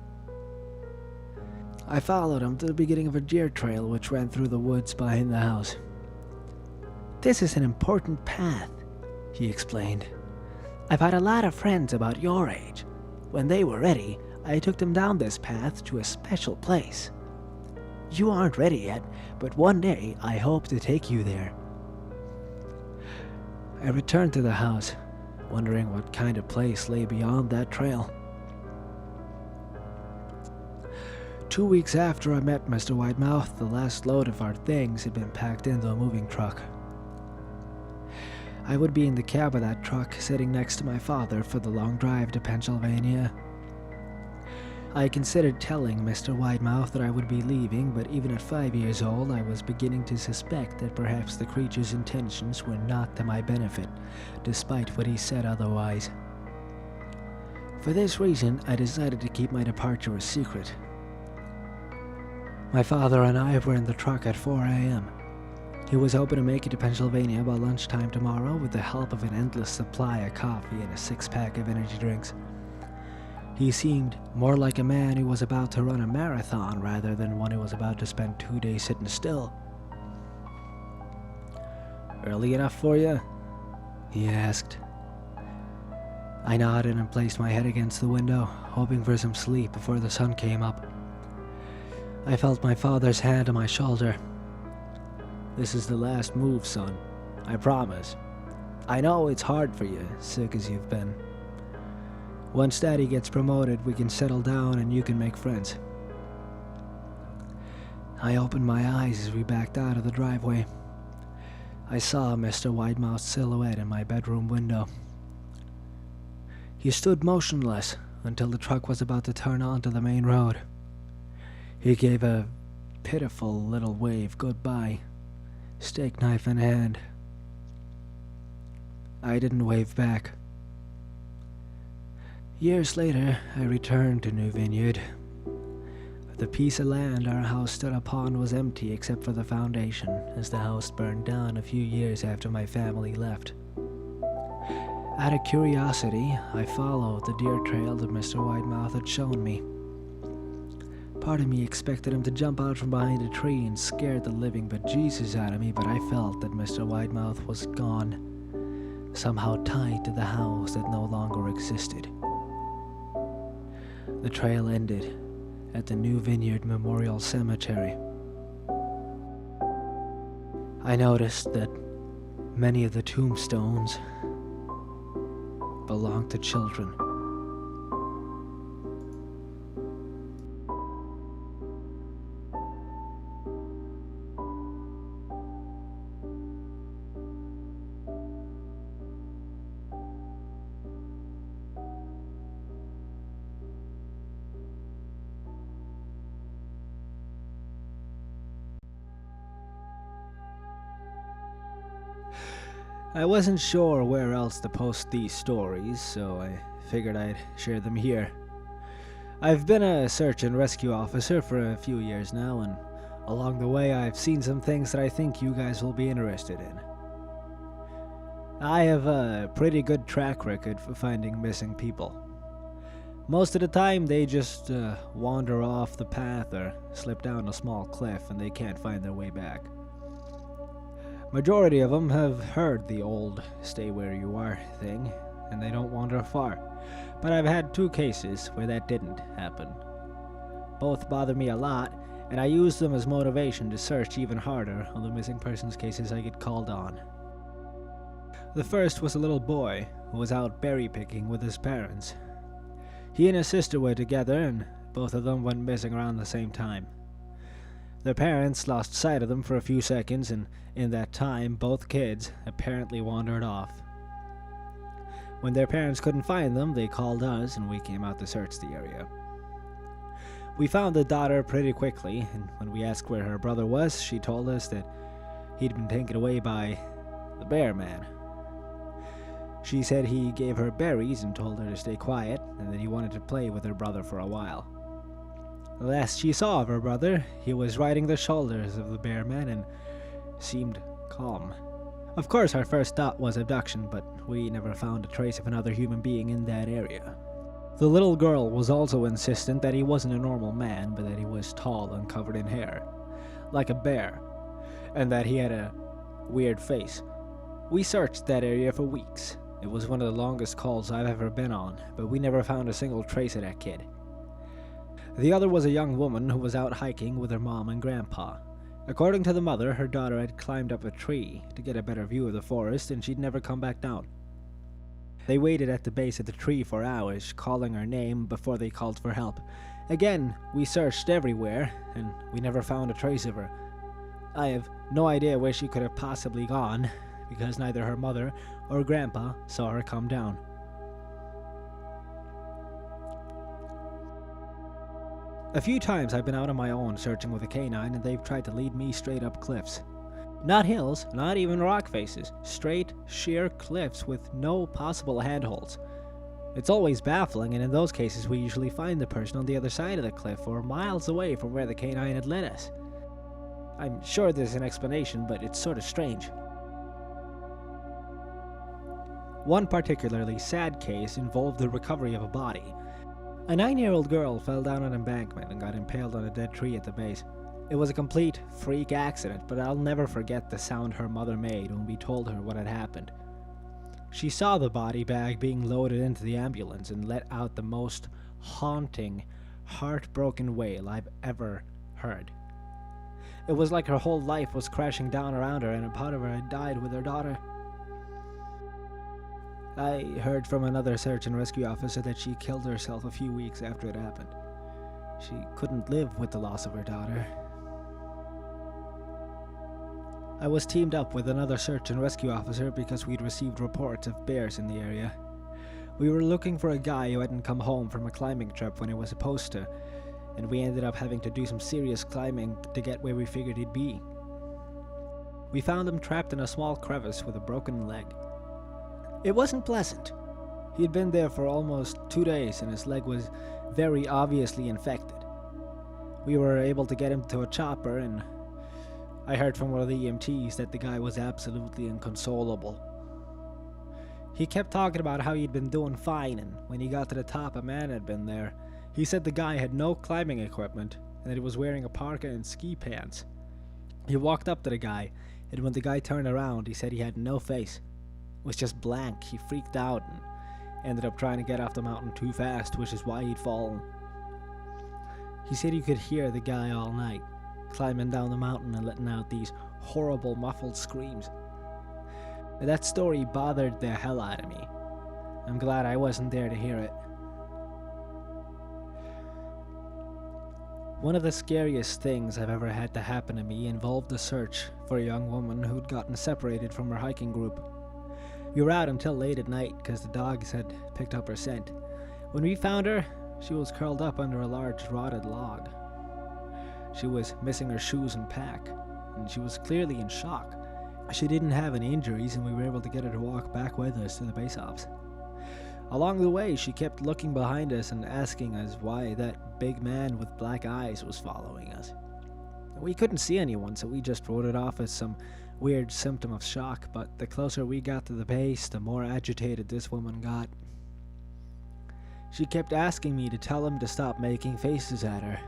S1: I followed him to the beginning of a deer trail which ran through the woods behind the house. "This is an important path," he explained. "I've had a lot of friends about your age. When they were ready, I took them down this path to a special place. You aren't ready yet, but one day I hope to take you there." I returned to the house, wondering what kind of place lay beyond that trail. 2 weeks after I met Mr. Widemouth, the last load of our things had been packed into a moving truck. I would be in the cab of that truck, sitting next to my father for the long drive to Pennsylvania. I considered telling Mr. Widemouth that I would be leaving, but even at 5 years old, I was beginning to suspect that perhaps the creature's intentions were not to my benefit, despite what he said otherwise. For this reason, I decided to keep my departure a secret. My father and I were in the truck at 4 a.m. He was hoping to make it to Pennsylvania by lunchtime tomorrow with the help of an endless supply of coffee and a six-pack of energy drinks. He seemed more like a man who was about to run a marathon rather than one who was about to spend 2 days sitting still. "Early enough for you?" he asked. I nodded and placed my head against the window, hoping for some sleep before the sun came up. I felt my father's hand on my shoulder. "This is the last move, son. I promise. I know it's hard for you, sick as you've been. Once Daddy gets promoted, we can settle down and you can make friends." I opened my eyes as we backed out of the driveway. I saw Mr. Widemouth's silhouette in my bedroom window. He stood motionless until the truck was about to turn onto the main road. He gave a pitiful little wave goodbye, steak knife in hand. I didn't wave back. Years later, I returned to New Vineyard. The piece of land our house stood upon was empty except for the foundation, as the house burned down a few years after my family left. Out of curiosity, I followed the deer trail that Mr. Widemouth had shown me. Part of me expected him to jump out from behind a tree and scare the living bejesus out of me, but I felt that Mr. Widemouth was gone, somehow tied to the house that no longer existed. The trail ended at the New Vineyard Memorial Cemetery. I noticed that many of the tombstones belonged to children. I wasn't sure where else to post these stories, so I figured I'd share them here. I've been a search and rescue officer for a few years now, and along the way I've seen some things that I think you guys will be interested in. I have a pretty good track record for finding missing people. Most of the time they just wander off the path or slip down a small cliff and they can't find their way back. Majority of them have heard the old "stay where you are" thing, and they don't wander far. But I've had 2 cases where that didn't happen. Both bother me a lot, and I use them as motivation to search even harder on the missing persons cases I get called on. The first was a little boy who was out berry picking with his parents. He and his sister were together, and both of them went missing around the same time. Their parents lost sight of them for a few seconds, and in that time, both kids apparently wandered off. When their parents couldn't find them, they called us and we came out to search the area. We found the daughter pretty quickly, and when we asked where her brother was, she told us that he'd been taken away by the Bear Man. She said he gave her berries and told her to stay quiet, and that he wanted to play with her brother for a while. The last she saw of her brother, he was riding the shoulders of the Bear Man and seemed calm. Of course, our first thought was abduction, but we never found a trace of another human being in that area. The little girl was also insistent that he wasn't a normal man, but that he was tall and covered in hair, like a bear, and that he had a weird face. We searched that area for weeks. It was one of the longest calls I've ever been on, but we never found a single trace of that kid. The other was a young woman who was out hiking with her mom and grandpa. According to the mother, her daughter had climbed up a tree to get a better view of the forest, and she'd never come back down. They waited at the base of the tree for hours, calling her name before they called for help. Again, we searched everywhere, and we never found a trace of her. I have no idea where she could have possibly gone, because neither her mother or grandpa saw her come down. A few times I've been out on my own searching with a canine, and they've tried to lead me straight up cliffs. Not hills, not even rock faces, straight, sheer cliffs with no possible handholds. It's always baffling, and in those cases we usually find the person on the other side of the cliff or miles away from where the canine had led us. I'm sure there's an explanation, but it's sort of strange. One particularly sad case involved the recovery of a body. A 9-year-old girl fell down an embankment and got impaled on a dead tree at the base. It was a complete freak accident, but I'll never forget the sound her mother made when we told her what had happened. She saw the body bag being loaded into the ambulance and let out the most haunting, heartbroken wail I've ever heard. It was like her whole life was crashing down around her and a part of her had died with her daughter. I heard from another search and rescue officer that she killed herself a few weeks after it happened. She couldn't live with the loss of her daughter. I was teamed up with another search and rescue officer because we'd received reports of bears in the area. We were looking for a guy who hadn't come home from a climbing trip when he was supposed to, and we ended up having to do some serious climbing to get where we figured he'd be. We found him trapped in a small crevice with a broken leg. It wasn't pleasant. He'd been there for almost 2 days and his leg was very obviously infected. We were able to get him to a chopper, and I heard from one of the EMTs that the guy was absolutely inconsolable. He kept talking about how he'd been doing fine, and when he got to the top, a man had been there. He said the guy had no climbing equipment and that he was wearing a parka and ski pants. He walked up to the guy, and when the guy turned around, he said he had no face. It was just blank. He freaked out and ended up trying to get off the mountain too fast, which is why he'd fallen. He said you could hear the guy all night, climbing down the mountain and letting out these horrible muffled screams. That story bothered the hell out of me. I'm glad I wasn't there to hear it. One of the scariest things I've ever had to happen to me involved a search for a young woman who'd gotten separated from her hiking group. We were out until late at night because the dogs had picked up her scent. When we found her, she was curled up under a large rotted log. She was missing her shoes and pack, and she was clearly in shock. She didn't have any injuries, and we were able to get her to walk back with us to the base ops. Along the way, she kept looking behind us and asking us why that big man with black eyes was following us. We couldn't see anyone, so we just wrote it off as some weird symptom of shock, but the closer we got to the base, the more agitated this woman got. She kept asking me to tell him to stop making faces at her.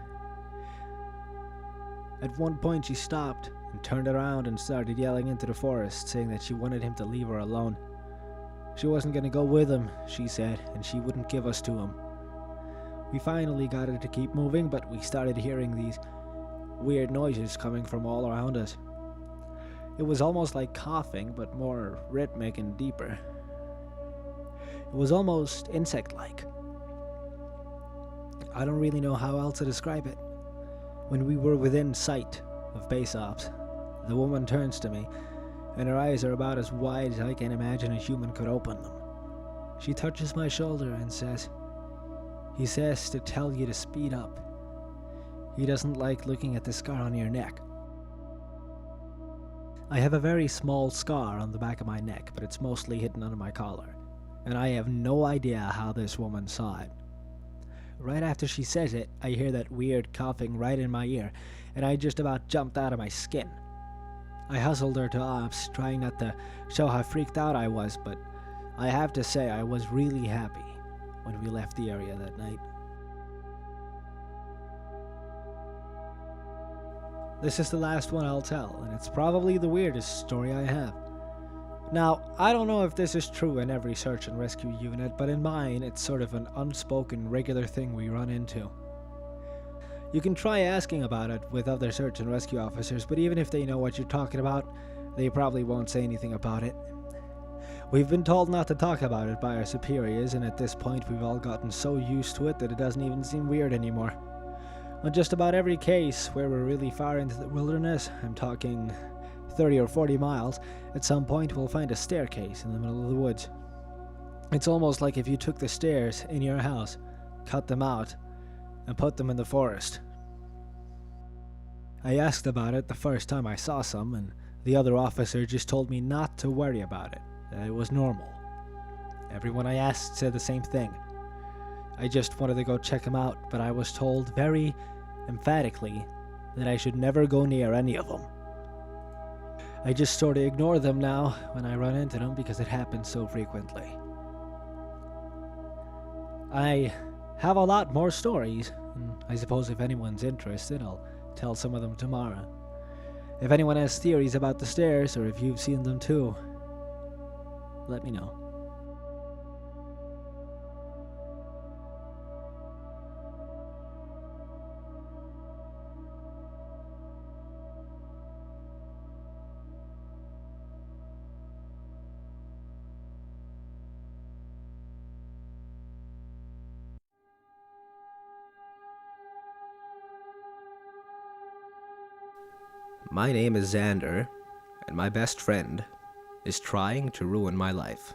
S1: At one point she stopped and turned around and started yelling into the forest, saying that she wanted him to leave her alone. She wasn't going to go with him, she said, and she wouldn't give us to him. We finally got her to keep moving, but we started hearing these weird noises coming from all around us. It was almost like coughing, but more rhythmic and deeper. It was almost insect-like. I don't really know how else to describe it. When we were within sight of base ops, the woman turns to me, and her eyes are about as wide as I can imagine a human could open them. She touches my shoulder and says, "He says to tell you to speed up. He doesn't like looking at the scar on your neck." I have a very small scar on the back of my neck, but it's mostly hidden under my collar, and I have no idea how this woman saw it. Right after she says it, I hear that weird coughing right in my ear, and I just about jumped out of my skin. I hustled her to ops, trying not to show how freaked out I was, but I have to say I was really happy when we left the area that night. This is the last one I'll tell, and it's probably the weirdest story I have. Now, I don't know if this is true in every search and rescue unit, but in mine, it's sort of an unspoken regular thing we run into. You can try asking about it with other search and rescue officers, but even if they know what you're talking about, they probably won't say anything about it. We've been told not to talk about it by our superiors, and at this point we've all gotten so used to it that it doesn't even seem weird anymore. On just about every case where we're really far into the wilderness, I'm talking 30 or 40 miles, at some point we'll find a staircase in the middle of the woods. It's almost like if you took the stairs in your house, cut them out, and put them in the forest. I asked about it the first time I saw some, and the other officer just told me not to worry about it, that it was normal. Everyone I asked said the same thing. I just wanted to go check them out, but I was told very emphatically that I should never go near any of them. I just sort of ignore them now when I run into them because it happens so frequently. I have a lot more stories, and I suppose if anyone's interested, I'll tell some of them tomorrow. If anyone has theories about the stairs, or if you've seen them too, let me know.
S2: My name is Xander, and my best friend is trying to ruin my life.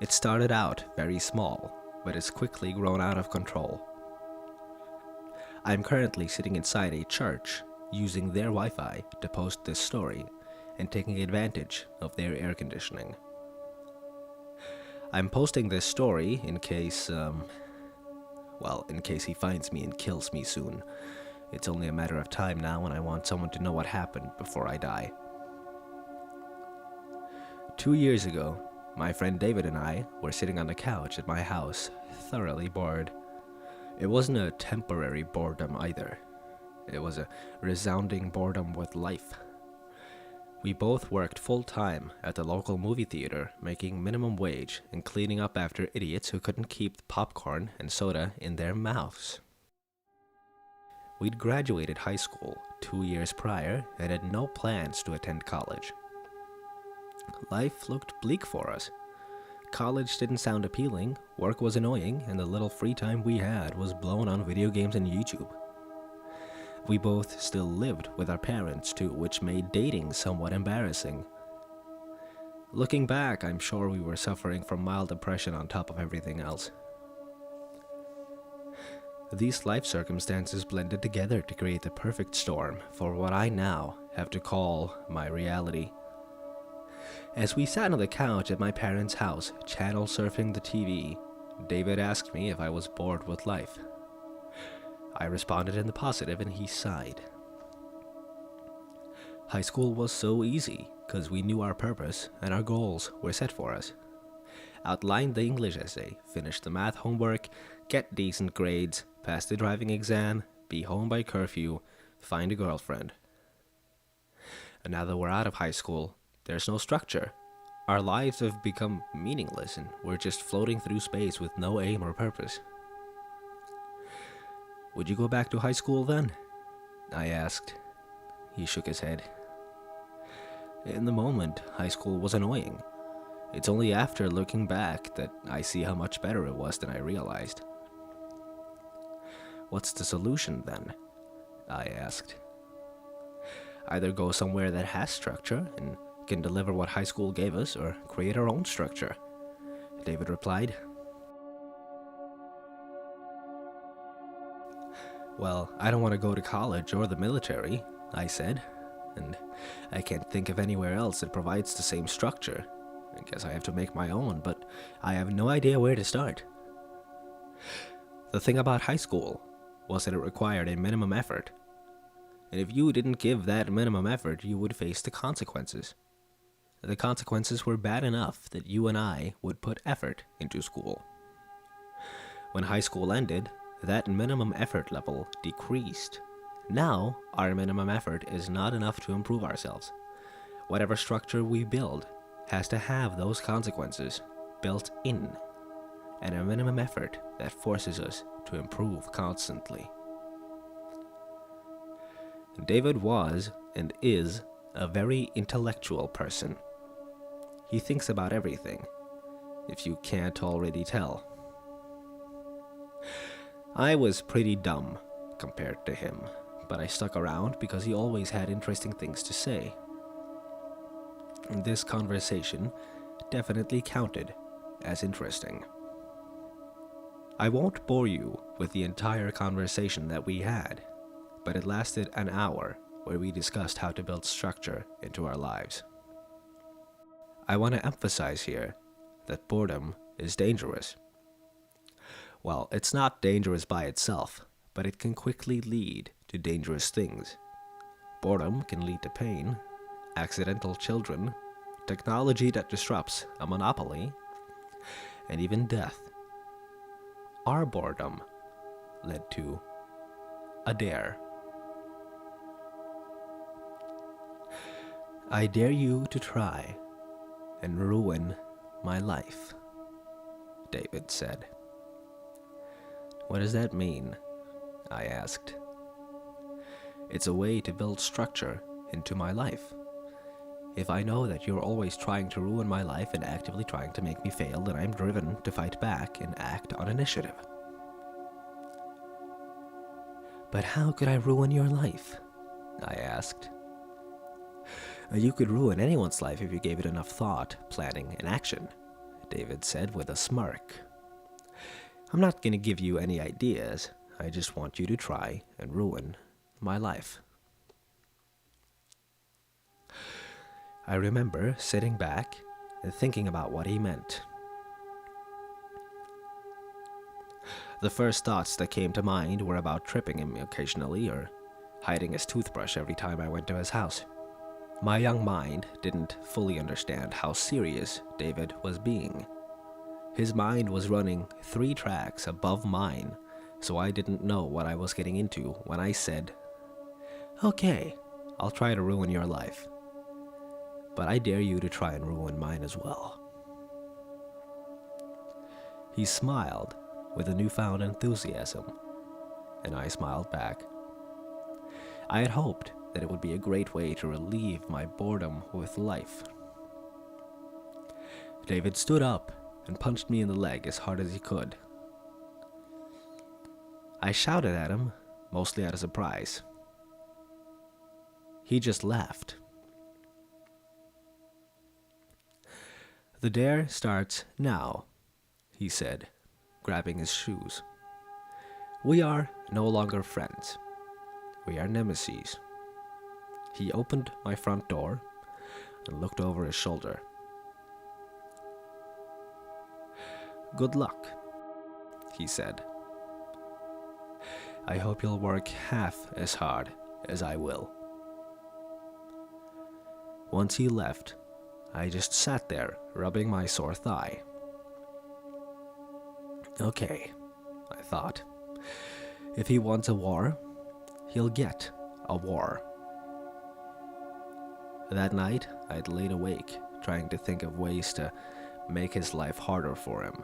S2: It started out very small, but has quickly grown out of control. I'm currently sitting inside a church, using their Wi-Fi to post this story, and taking advantage of their air conditioning. I'm posting this story in case he finds me and kills me soon. It's only a matter of time now, and I want someone to know what happened before I die. 2 years ago, my friend David and I were sitting on the couch at my house, thoroughly bored. It wasn't a temporary boredom either. It was a resounding boredom with life. We both worked full-time at the local movie theater, making minimum wage and cleaning up after idiots who couldn't keep the popcorn and soda in their mouths. We'd graduated high school 2 years prior and had no plans to attend college. Life looked bleak for us. College didn't sound appealing, work was annoying, and the little free time we had was blown on video games and YouTube. We both still lived with our parents too, which made dating somewhat embarrassing. Looking back, I'm sure we were suffering from mild depression on top of everything else. These life circumstances blended together to create the perfect storm for what I now have to call my reality. As we sat on the couch at my parents' house, channel surfing the TV, David asked me if I was bored with life. I responded in the positive and he sighed. High school was so easy because we knew our purpose and our goals were set for us. Outline the English essay, finish the math homework, get decent grades, pass the driving exam, be home by curfew, find a girlfriend. And now that we're out of high school, there's no structure. Our lives have become meaningless and we're just floating through space with no aim or purpose. Would you go back to high school then? I asked. He shook his head. In the moment, high school was annoying. It's only after looking back that I see how much better it was than I realized. What's the solution then? I asked. Either go somewhere that has structure and can deliver what high school gave us, or create our own structure. David replied. Well, I don't want to go to college or the military, I said, and I can't think of anywhere else that provides the same structure. I guess I have to make my own, but I have no idea where to start. The thing about high school was that it required a minimum effort, and if you didn't give that minimum effort, you would face the consequences. The consequences were bad enough that you and I would put effort into school. When high school ended, that minimum effort level decreased. Now, our minimum effort is not enough to improve ourselves. Whatever structure we build has to have those consequences built in, and a minimum effort that forces us to improve constantly. David was and is a very intellectual person. He thinks about everything, if you can't already tell. I was pretty dumb compared to him, but I stuck around because he always had interesting things to say. This conversation definitely counted as interesting. I won't bore you with the entire conversation that we had, but it lasted an hour where we discussed how to build structure into our lives. I want to emphasize here that boredom is dangerous. Well, it's not dangerous by itself, but it can quickly lead to dangerous things. Boredom can lead to pain, accidental children, technology that disrupts a monopoly, and even death. Our boredom led to a dare. I dare you to try and ruin my life, David said. What does that mean? I asked. It's a way to build structure into my life. If I know that you're always trying to ruin my life and actively trying to make me fail, then I'm driven to fight back and act on initiative. But how could I ruin your life? I asked. You could ruin anyone's life if you gave it enough thought, planning, and action, David said with a smirk. I'm not going to give you any ideas. I just want you to try and ruin my life. I remember sitting back and thinking about what he meant. The first thoughts that came to mind were about tripping him occasionally or hiding his toothbrush every time I went to his house. My young mind didn't fully understand how serious David was being. His mind was running 3 tracks above mine, so I didn't know what I was getting into when I said, "Okay, I'll try to ruin your life. But I dare you to try and ruin mine as well." He smiled with a newfound enthusiasm, and I smiled back. I had hoped that it would be a great way to relieve my boredom with life. David stood up and punched me in the leg as hard as he could. I shouted at him, mostly out of surprise. He just laughed. "The dare starts now," he said, grabbing his shoes. "We are no longer friends. We are nemesis." He opened my front door and looked over his shoulder. "Good luck," he said. "I hope you'll work half as hard as I will." Once he left, I just sat there, rubbing my sore thigh. Okay, I thought. If he wants a war, he'll get a war. That night, I'd laid awake, trying to think of ways to make his life harder for him.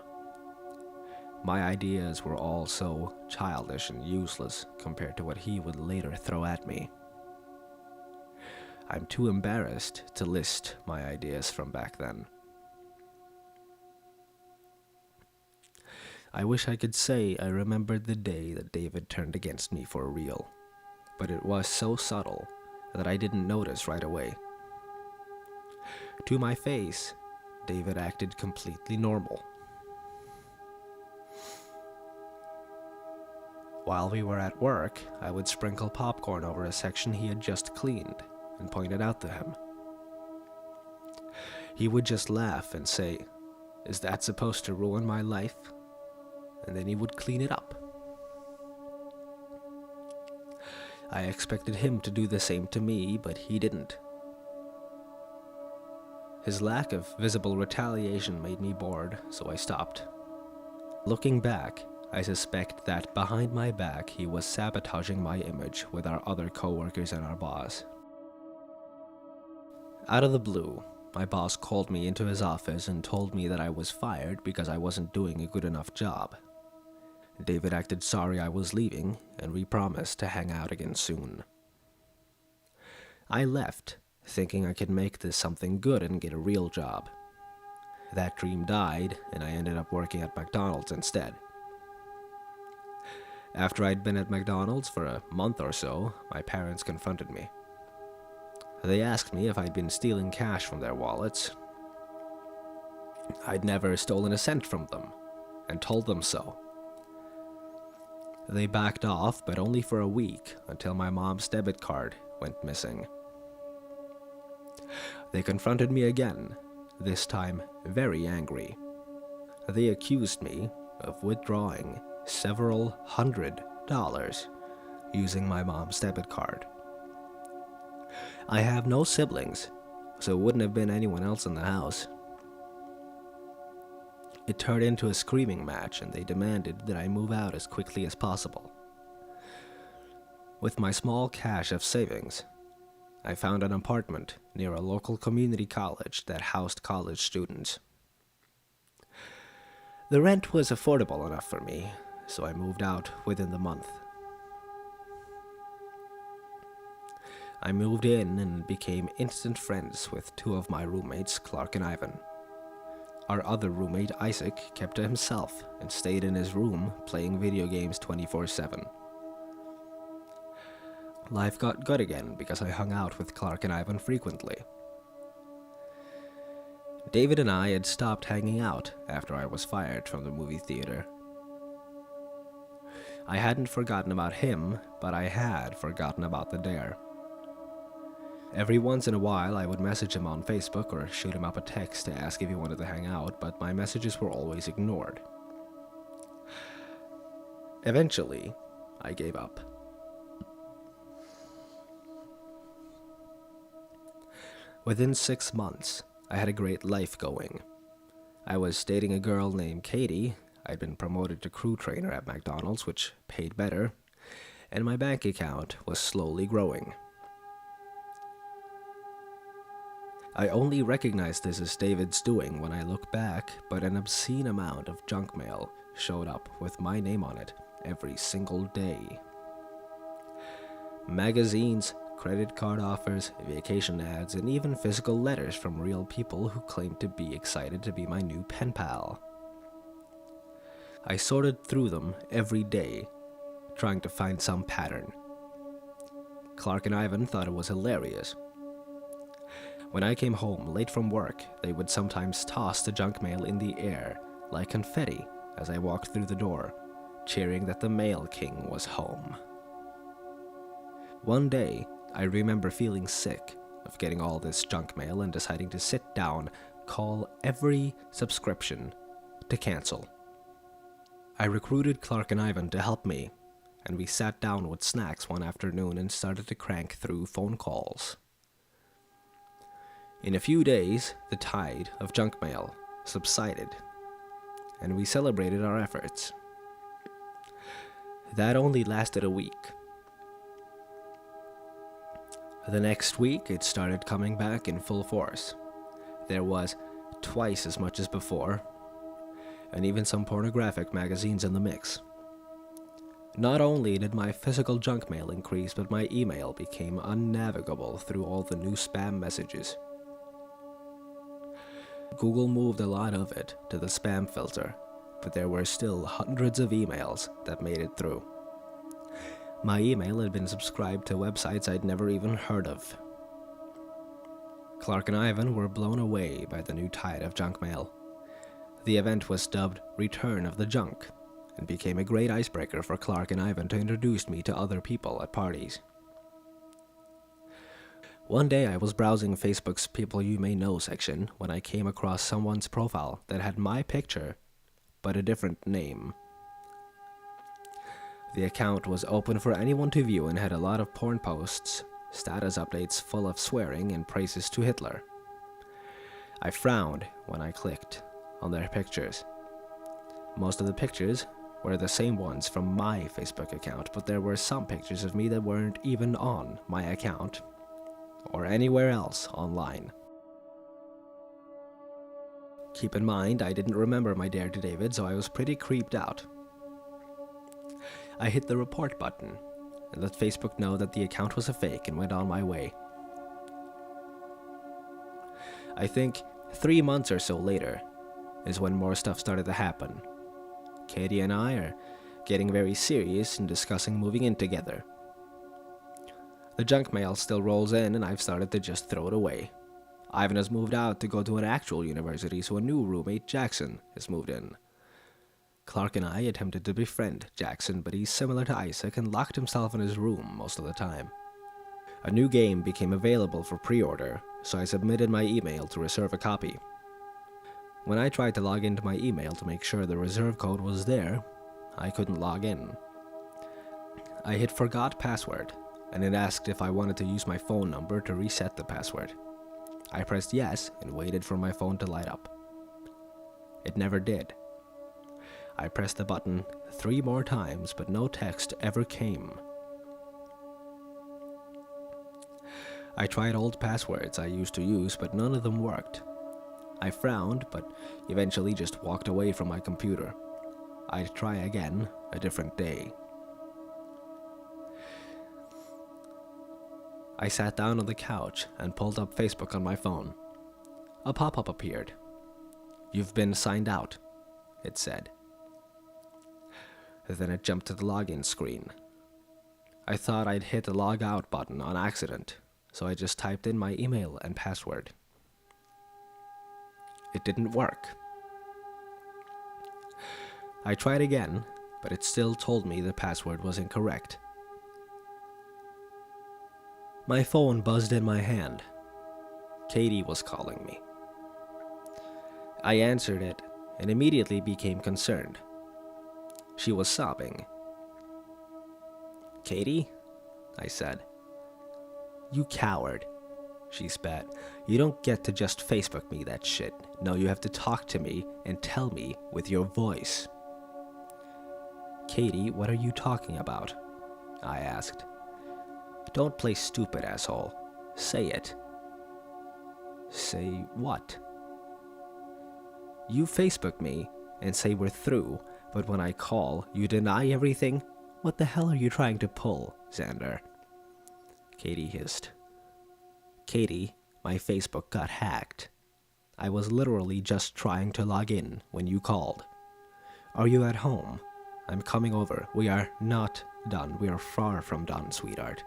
S2: My ideas were all so childish and useless compared to what he would later throw at me. I'm too embarrassed to list my ideas from back then. I wish I could say I remembered the day that David turned against me for real, but it was so subtle that I didn't notice right away. To my face, David acted completely normal. While we were at work, I would sprinkle popcorn over a section he had just cleaned and point it out to him. He would just laugh and say, "Is that supposed to ruin my life?" And then he would clean it up. I expected him to do the same to me, but he didn't. His lack of visible retaliation made me bored, so I stopped. Looking back, I suspect that behind my back he was sabotaging my image with our other coworkers and our boss. Out of the blue, my boss called me into his office and told me that I was fired because I wasn't doing a good enough job. David acted sorry I was leaving, and we promised to hang out again soon. I left, thinking I could make this something good and get a real job. That dream died, and I ended up working at McDonald's instead. After I'd been at McDonald's for a month or so, my parents confronted me. They asked me if I'd been stealing cash from their wallets. I'd never stolen a cent from them, and told them so. They backed off, but only for a week, until my mom's debit card went missing. They confronted me again, this time very angry. They accused me of withdrawing several $100s using my mom's debit card. I have no siblings, so it wouldn't have been anyone else in the house. It turned into a screaming match, and they demanded that I move out as quickly as possible. With my small cache of savings, I found an apartment near a local community college that housed college students. The rent was affordable enough for me, so I moved out within the month. I moved in and became instant friends with two of my roommates, Clark and Ivan. Our other roommate, Isaac, kept to himself and stayed in his room playing video games 24/7. Life got good again because I hung out with Clark and Ivan frequently. David and I had stopped hanging out after I was fired from the movie theater. I hadn't forgotten about him, but I had forgotten about the dare. Every once in a while, I would message him on Facebook or shoot him up a text to ask if he wanted to hang out, but my messages were always ignored. Eventually, I gave up. Within 6 months, I had a great life going. I was dating a girl named Katie. I'd been promoted to crew trainer at McDonald's, which paid better, and my bank account was slowly growing. I only recognized this as David's doing when I look back, but an obscene amount of junk mail showed up with my name on it every single day. Magazines, credit card offers, vacation ads, and even physical letters from real people who claimed to be excited to be my new pen pal. I sorted through them every day, trying to find some pattern. Clark and Ivan thought it was hilarious. When I came home late from work, they would sometimes toss the junk mail in the air like confetti as I walked through the door, cheering that the mail king was home. One day, I remember feeling sick of getting all this junk mail and deciding to sit down, call every subscription to cancel. I recruited Clark and Ivan to help me, and we sat down with snacks one afternoon and started to crank through phone calls. In a few days, the tide of junk mail subsided, and we celebrated our efforts. That only lasted a week. The next week, it started coming back in full force. There was twice as much as before, and even some pornographic magazines in the mix. Not only did my physical junk mail increase, but my email became unnavigable through all the new spam messages. Google moved a lot of it to the spam filter, but there were still hundreds of emails that made it through. My email had been subscribed to websites I'd never even heard of. Clark and Ivan were blown away by the new tide of junk mail. The event was dubbed Return of the Junk, and became a great icebreaker for Clark and Ivan to introduce me to other people at parties. One day I was browsing Facebook's People You May Know section when I came across someone's profile that had my picture, but a different name. The account was open for anyone to view and had a lot of porn posts, status updates full of swearing and praises to Hitler. I frowned when I clicked on their pictures. Most of the pictures were the same ones from my Facebook account, but there were some pictures of me that weren't even on my account or anywhere else online. Keep in mind, I didn't remember my Dare to David, so I was pretty creeped out. I hit the report button and let Facebook know that the account was a fake and went on my way. I think 3 months or so later is when more stuff started to happen. Katie and I are getting very serious and discussing moving in together. The junk mail still rolls in and I've started to just throw it away. Ivan has moved out to go to an actual university, so a new roommate, Jackson, has moved in. Clark and I attempted to befriend Jackson, but he's similar to Isaac and locked himself in his room most of the time. A new game became available for pre-order, so I submitted my email to reserve a copy. When I tried to log into my email to make sure the reserve code was there, I couldn't log in. I hit forgot password, and it asked if I wanted to use my phone number to reset the password. I pressed yes and waited for my phone to light up. It never did. I pressed the button 3 more times, but no text ever came. I tried old passwords I used to use, but none of them worked. I frowned, but eventually just walked away from my computer. I'd try again a different day. I sat down on the couch and pulled up Facebook on my phone. A pop-up appeared. "You've been signed out," it said. Then it jumped to the login screen. I thought I'd hit the log out button on accident, so I just typed in my email and password. It didn't work. I tried again, but it still told me the password was incorrect. My phone buzzed in my hand. Katie was calling me. I answered it and immediately became concerned. She was sobbing. "Katie?" I said. "You coward," she spat. "You don't get to just Facebook me that shit. No, you have to talk to me and tell me with your voice." "Katie, what are you talking about?" I asked. "Don't play stupid, asshole. Say it." "Say what?" "You Facebook me and say we're through, but when I call, you deny everything? What the hell are you trying to pull, Xander?" Katie hissed. "Katie, my Facebook got hacked. I was literally just trying to log in when you called. Are you at home? I'm coming over. We are not done. We are far from done, sweetheart."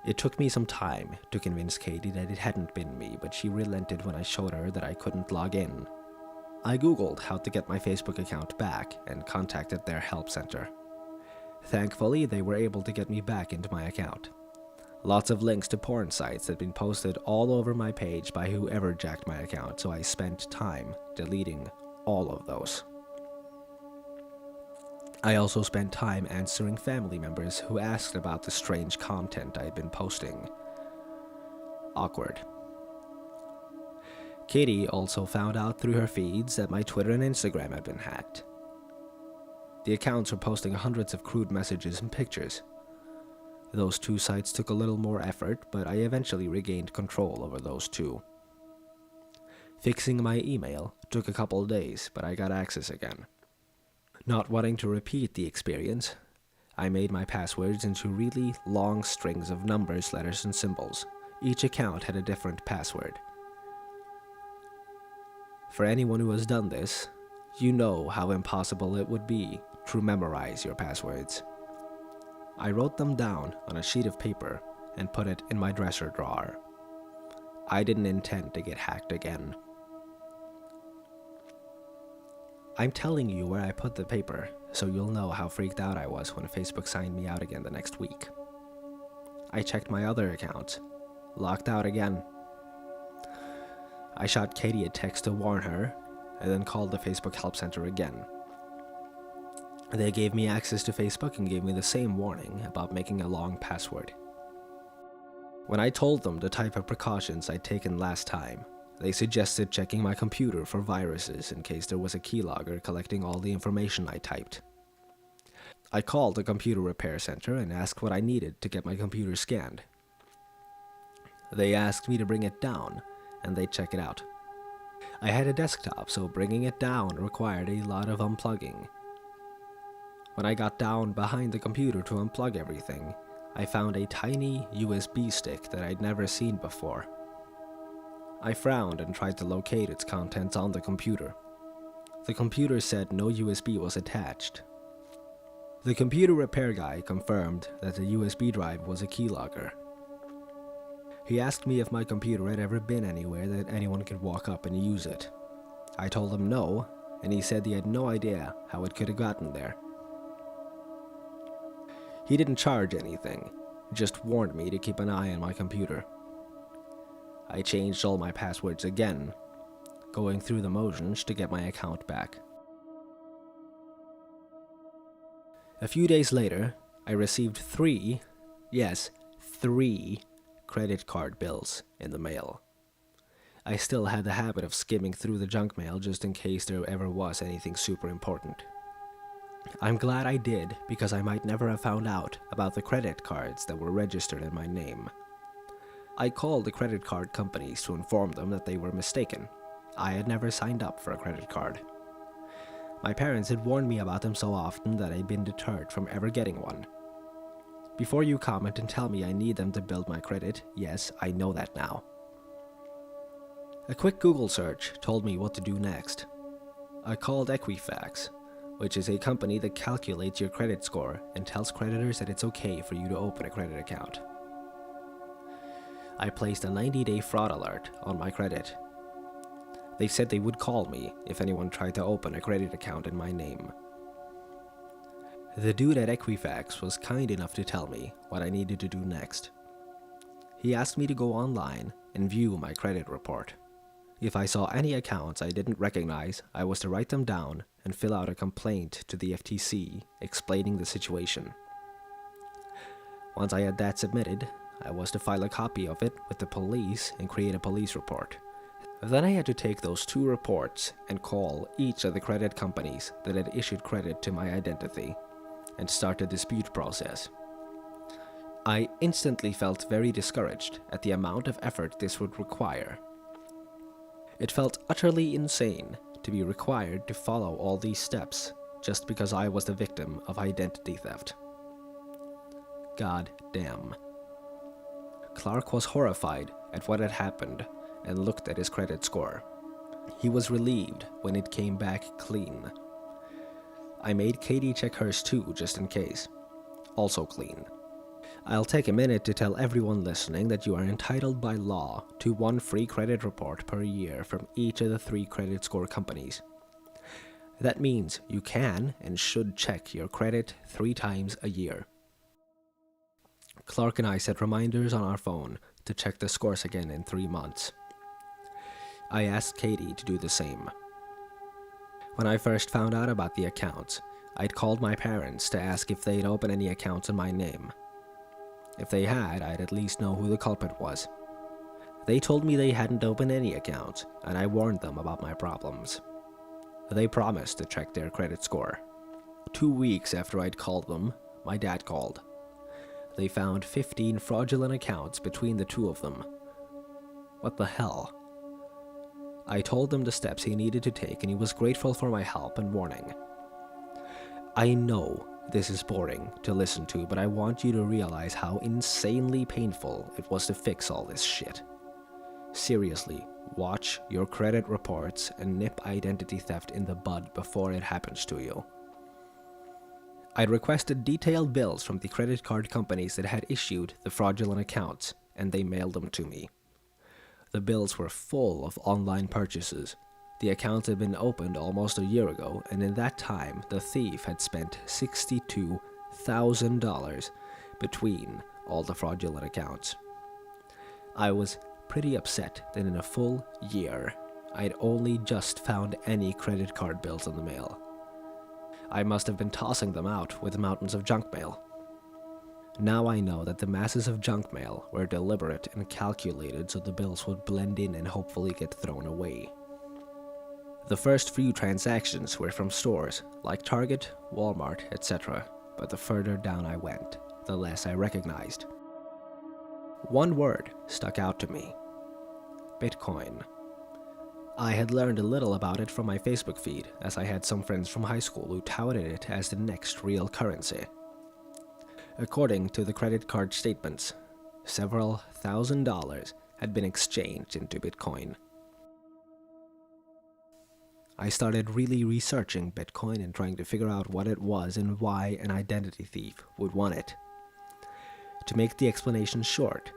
S2: It took me some time to convince Katie that it hadn't been me, but she relented when I showed her that I couldn't log in. I googled how to get my Facebook account back and contacted their help center. Thankfully, they were able to get me back into my account. Lots of links to porn sites had been posted all over my page by whoever jacked my account, so I spent time deleting all of those. I also spent time answering family members who asked about the strange content I had been posting. Awkward. Katie also found out through her feeds that my Twitter and Instagram had been hacked. The accounts were posting hundreds of crude messages and pictures. Those 2 sites took a little more effort, but I eventually regained control over those 2. Fixing my email took a couple of days, but I got access again. Not wanting to repeat the experience, I made my passwords into really long strings of numbers, letters, and symbols. Each account had a different password. For anyone who has done this, you know how impossible it would be to memorize your passwords. I wrote them down on a sheet of paper and put it in my dresser drawer. I didn't intend to get hacked again. I'm telling you where I put the paper, so you'll know how freaked out I was when Facebook signed me out again the next week. I checked my other account. Locked out again. I shot Katie a text to warn her, and then called the Facebook help center again. They gave me access to Facebook and gave me the same warning about making a long password. When I told them the type of precautions I'd taken last time, they suggested checking my computer for viruses in case there was a keylogger collecting all the information I typed. I called the computer repair center and asked what I needed to get my computer scanned. They asked me to bring it down, and they'd check it out. I had a desktop, so bringing it down required a lot of unplugging. When I got down behind the computer to unplug everything, I found a tiny USB stick that I'd never seen before. I frowned and tried to locate its contents on the computer. The computer said no USB was attached. The computer repair guy confirmed that the USB drive was a keylogger. He asked me if my computer had ever been anywhere that anyone could walk up and use it. I told him no, and he said he had no idea how it could have gotten there. He didn't charge anything, just warned me to keep an eye on my computer. I changed all my passwords again, going through the motions to get my account back. A few days later, I received three credit card bills in the mail. I still had the habit of skimming through the junk mail just in case there ever was anything super important. I'm glad I did, because I might never have found out about the credit cards that were registered in my name. I called the credit card companies to inform them that they were mistaken. I had never signed up for a credit card. My parents had warned me about them so often that I'd been deterred from ever getting one. Before you comment and tell me I need them to build my credit, yes, I know that now. A quick Google search told me what to do next. I called Equifax, which is a company that calculates your credit score and tells creditors that it's okay for you to open a credit account. I placed a 90-day fraud alert on my credit. They said they would call me if anyone tried to open a credit account in my name. The dude at Equifax was kind enough to tell me what I needed to do next. He asked me to go online and view my credit report. If I saw any accounts I didn't recognize, I was to write them down and fill out a complaint to the FTC explaining the situation. Once I had that submitted, I was to file a copy of it with the police and create a police report. Then I had to take those 2 reports and call each of the credit companies that had issued credit to my identity and start a dispute process. I instantly felt very discouraged at the amount of effort this would require. It felt utterly insane to be required to follow all these steps just because I was the victim of identity theft. God damn. Clark was horrified at what had happened and looked at his credit score. He was relieved when it came back clean. I made Katie check hers too, just in case. Also clean. I'll take a minute to tell everyone listening that you are entitled by law to 1 free credit report per year from each of the 3 credit score companies. That means you can and should check your credit 3 times a year. Clark and I set reminders on our phone to check the scores again in 3 months. I asked Katie to do the same. When I first found out about the accounts, I'd called my parents to ask if they'd open any accounts in my name. If they had, I'd at least know who the culprit was. They told me they hadn't opened any accounts, and I warned them about my problems. They promised to check their credit score. 2 weeks after I'd called them, my dad called. They found 15 fraudulent accounts between the 2 of them. What the hell? I told him the steps he needed to take, and he was grateful for my help and warning. I know this is boring to listen to, but I want you to realize how insanely painful it was to fix all this shit. Seriously, watch your credit reports and nip identity theft in the bud before it happens to you. I'd requested detailed bills from the credit card companies that had issued the fraudulent accounts, and they mailed them to me. The bills were full of online purchases, The account had been opened almost a year ago, and in that time, the thief had spent $62,000 between all the fraudulent accounts. I was pretty upset that in a full year, I'd only just found any credit card bills in the mail. I must have been tossing them out with mountains of junk mail. Now I know that the masses of junk mail were deliberate and calculated so the bills would blend in and hopefully get thrown away. The first few transactions were from stores like Target, Walmart, etc., but the further down I went, the less I recognized. One word stuck out to me: Bitcoin. I had learned a little about it from my Facebook feed, as I had some friends from high school who touted it as the next real currency. According to the credit card statements, several $1,000s had been exchanged into Bitcoin. I started really researching Bitcoin and trying to figure out what it was and why an identity thief would want it. To make the explanation short,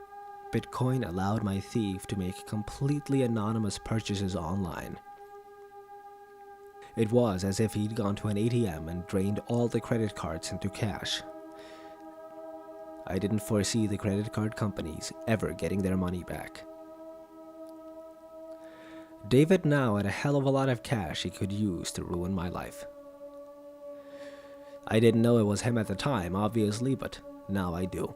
S2: Bitcoin allowed my thief to make completely anonymous purchases online. It was as if he'd gone to an ATM and drained all the credit cards into cash. I didn't foresee the credit card companies ever getting their money back. David now had a hell of a lot of cash he could use to ruin my life. I didn't know it was him at the time, obviously, but now I do.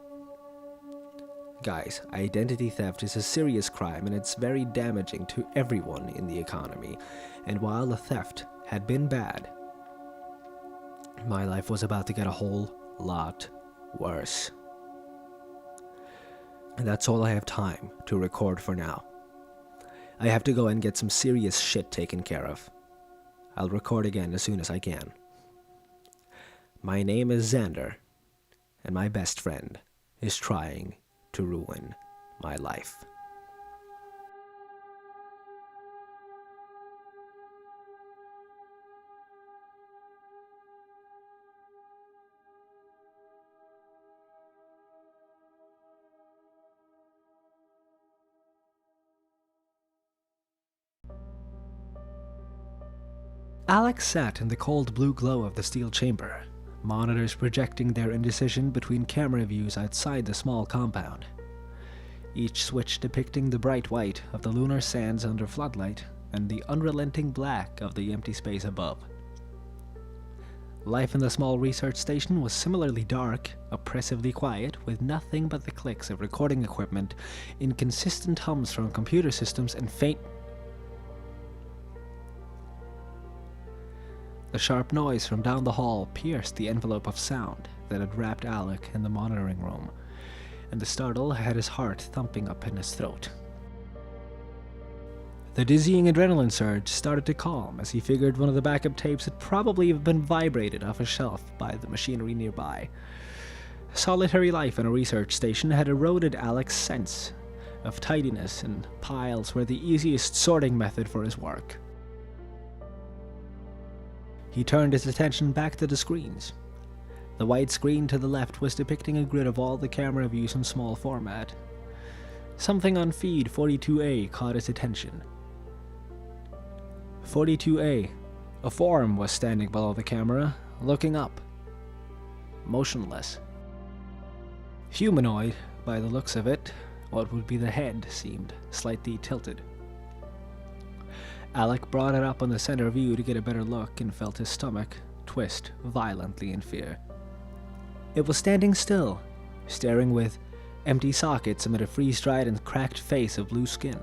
S2: Guys, identity theft is a serious crime and it's very damaging to everyone in the economy. And while the theft had been bad, my life was about to get a whole lot worse. And that's all I have time to record for now. I have to go and get some serious shit taken care of. I'll record again as soon as I can. My name is Xander, and my best friend is trying to ruin my life.
S1: Alex sat in the cold blue glow of the steel chamber, monitors projecting their indecision between camera views outside the small compound, each switch depicting the bright white of the lunar sands under floodlight and the unrelenting black of the empty space above. Life in the small research station was similarly dark, oppressively quiet, with nothing but the clicks of recording equipment, inconsistent hums from computer systems, and faint. The sharp noise from down the hall pierced the envelope of sound that had wrapped Alec in the monitoring room, and the startle had his heart thumping up in his throat. The dizzying adrenaline surge started to calm as he figured one of the backup tapes had probably been vibrated off a shelf by the machinery nearby. Solitary life in a research station had eroded Alec's sense of tidiness, and piles were the easiest sorting method for his work. He turned his attention back to the screens. The wide screen to the left was depicting a grid of all the camera views in small format. Something on feed 42A caught his attention. 42A, a form was standing below the camera, looking up. Motionless. Humanoid, by the looks of it. What would be the head seemed slightly tilted. Alec brought it up on the center view to get a better look and felt his stomach twist violently in fear. It was standing still, staring with empty sockets amid a freeze-dried and cracked face of blue skin.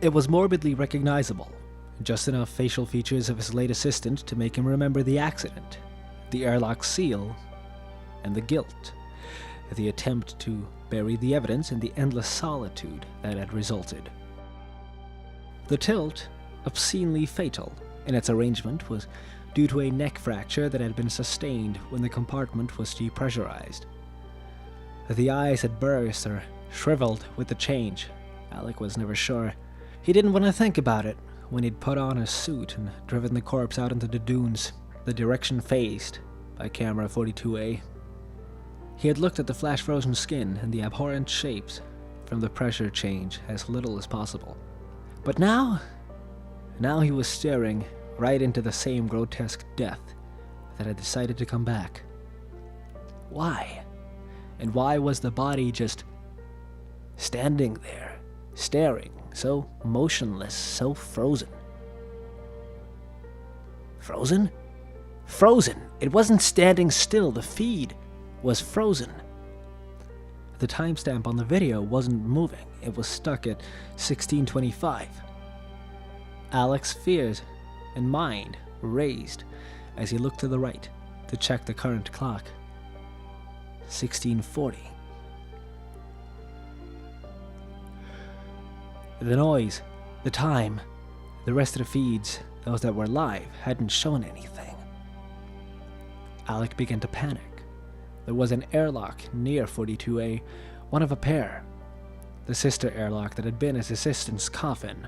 S1: It was morbidly recognizable, just enough facial features of his late assistant to make him remember the accident, the airlock seal, and the guilt, the attempt to bury the evidence in the endless solitude that had resulted. The tilt, obscenely fatal in its arrangement, was due to a neck fracture that had been sustained when the compartment was depressurized. The eyes had burst or shriveled with the change. Alec was never sure. He didn't want to think about it when he'd put on his suit and driven the corpse out into the dunes, the direction faced by camera 42A. He had looked at the flash-frozen skin and the abhorrent shapes from the pressure change as little as possible. But now, Now he was staring right into the same grotesque death that had decided to come back. Why? And why was the body just standing there, staring, so motionless, so frozen? Frozen? Frozen! It wasn't standing still, the feed was frozen. The timestamp on the video wasn't moving, it was stuck at 1625. Alex's fears and mind raised as he looked to the right to check the current clock. 1640. The noise, the time, the rest of the feeds, those that were live, hadn't shown anything. Alec began to panic. There was an airlock near 42A, one of a pair. The sister airlock that had been his assistant's coffin.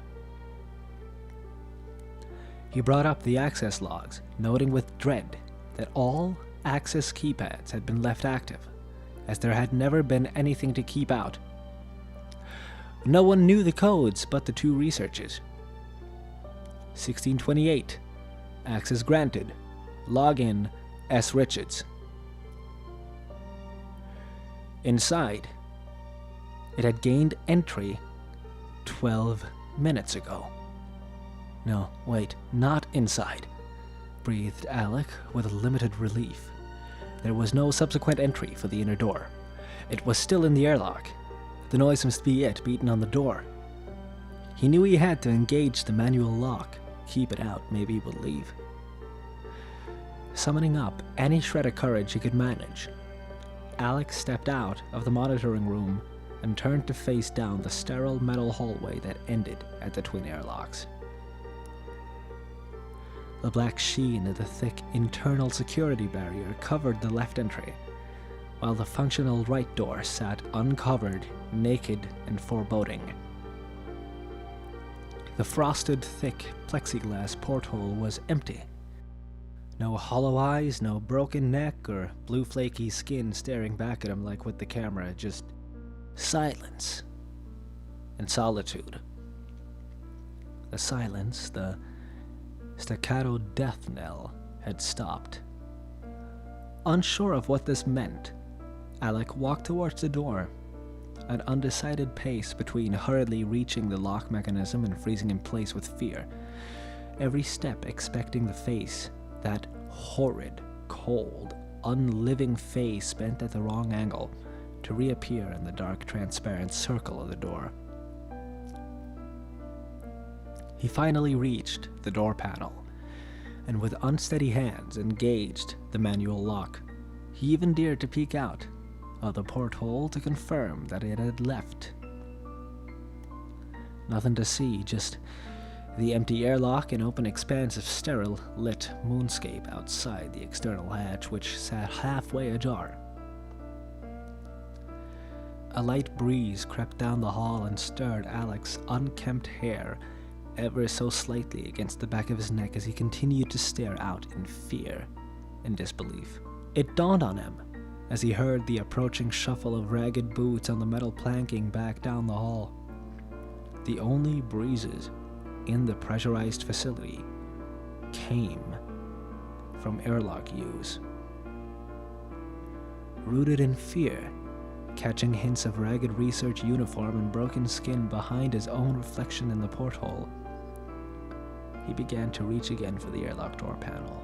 S1: He brought up the access logs, noting with dread that all access keypads had been left active, as there had never been anything to keep out. No one knew the codes but the two researchers. 1628. Access granted. Login S. Richards. Inside, it had gained entry 12 minutes ago. No, wait, not inside, breathed Alec with limited relief. There was no subsequent entry for the inner door. It was still in the airlock. The noise must be it, beaten on the door. He knew he had to engage the manual lock, keep it out, maybe he would leave. Summoning up any shred of courage he could manage, Alec stepped out of the monitoring room and turned to face down the sterile metal hallway that ended at the twin airlocks. The black sheen of the thick internal security barrier covered the left entry, while the functional right door sat uncovered, naked, and foreboding. The frosted, thick plexiglass porthole was empty. No hollow eyes, no broken neck, or blue flaky skin staring back at him like with the camera, just silence and solitude. The silence, the staccato death knell, had stopped. Unsure of what this meant, Alec walked towards the door, an undecided pace between hurriedly reaching the lock mechanism and freezing in place with fear. Every step expecting the face, that horrid, cold, unliving face bent at the wrong angle, to reappear in the dark, transparent circle of the door. He finally reached the door panel, and with unsteady hands engaged the manual lock. He even dared to peek out of the porthole to confirm that it had left. Nothing to see, just the empty airlock and open expanse of sterile, lit moonscape outside the external hatch, which sat halfway ajar. A light breeze crept down the hall and stirred Alec's unkempt hair ever so slightly against the back of his neck as he continued to stare out in fear and disbelief. It dawned on him as he heard the approaching shuffle of ragged boots on the metal planking back down the hall. The only breezes in the pressurized facility came from airlock use. Rooted in fear, catching hints of ragged research uniform and broken skin behind his own reflection in the porthole, he began to reach again for the airlock door panel.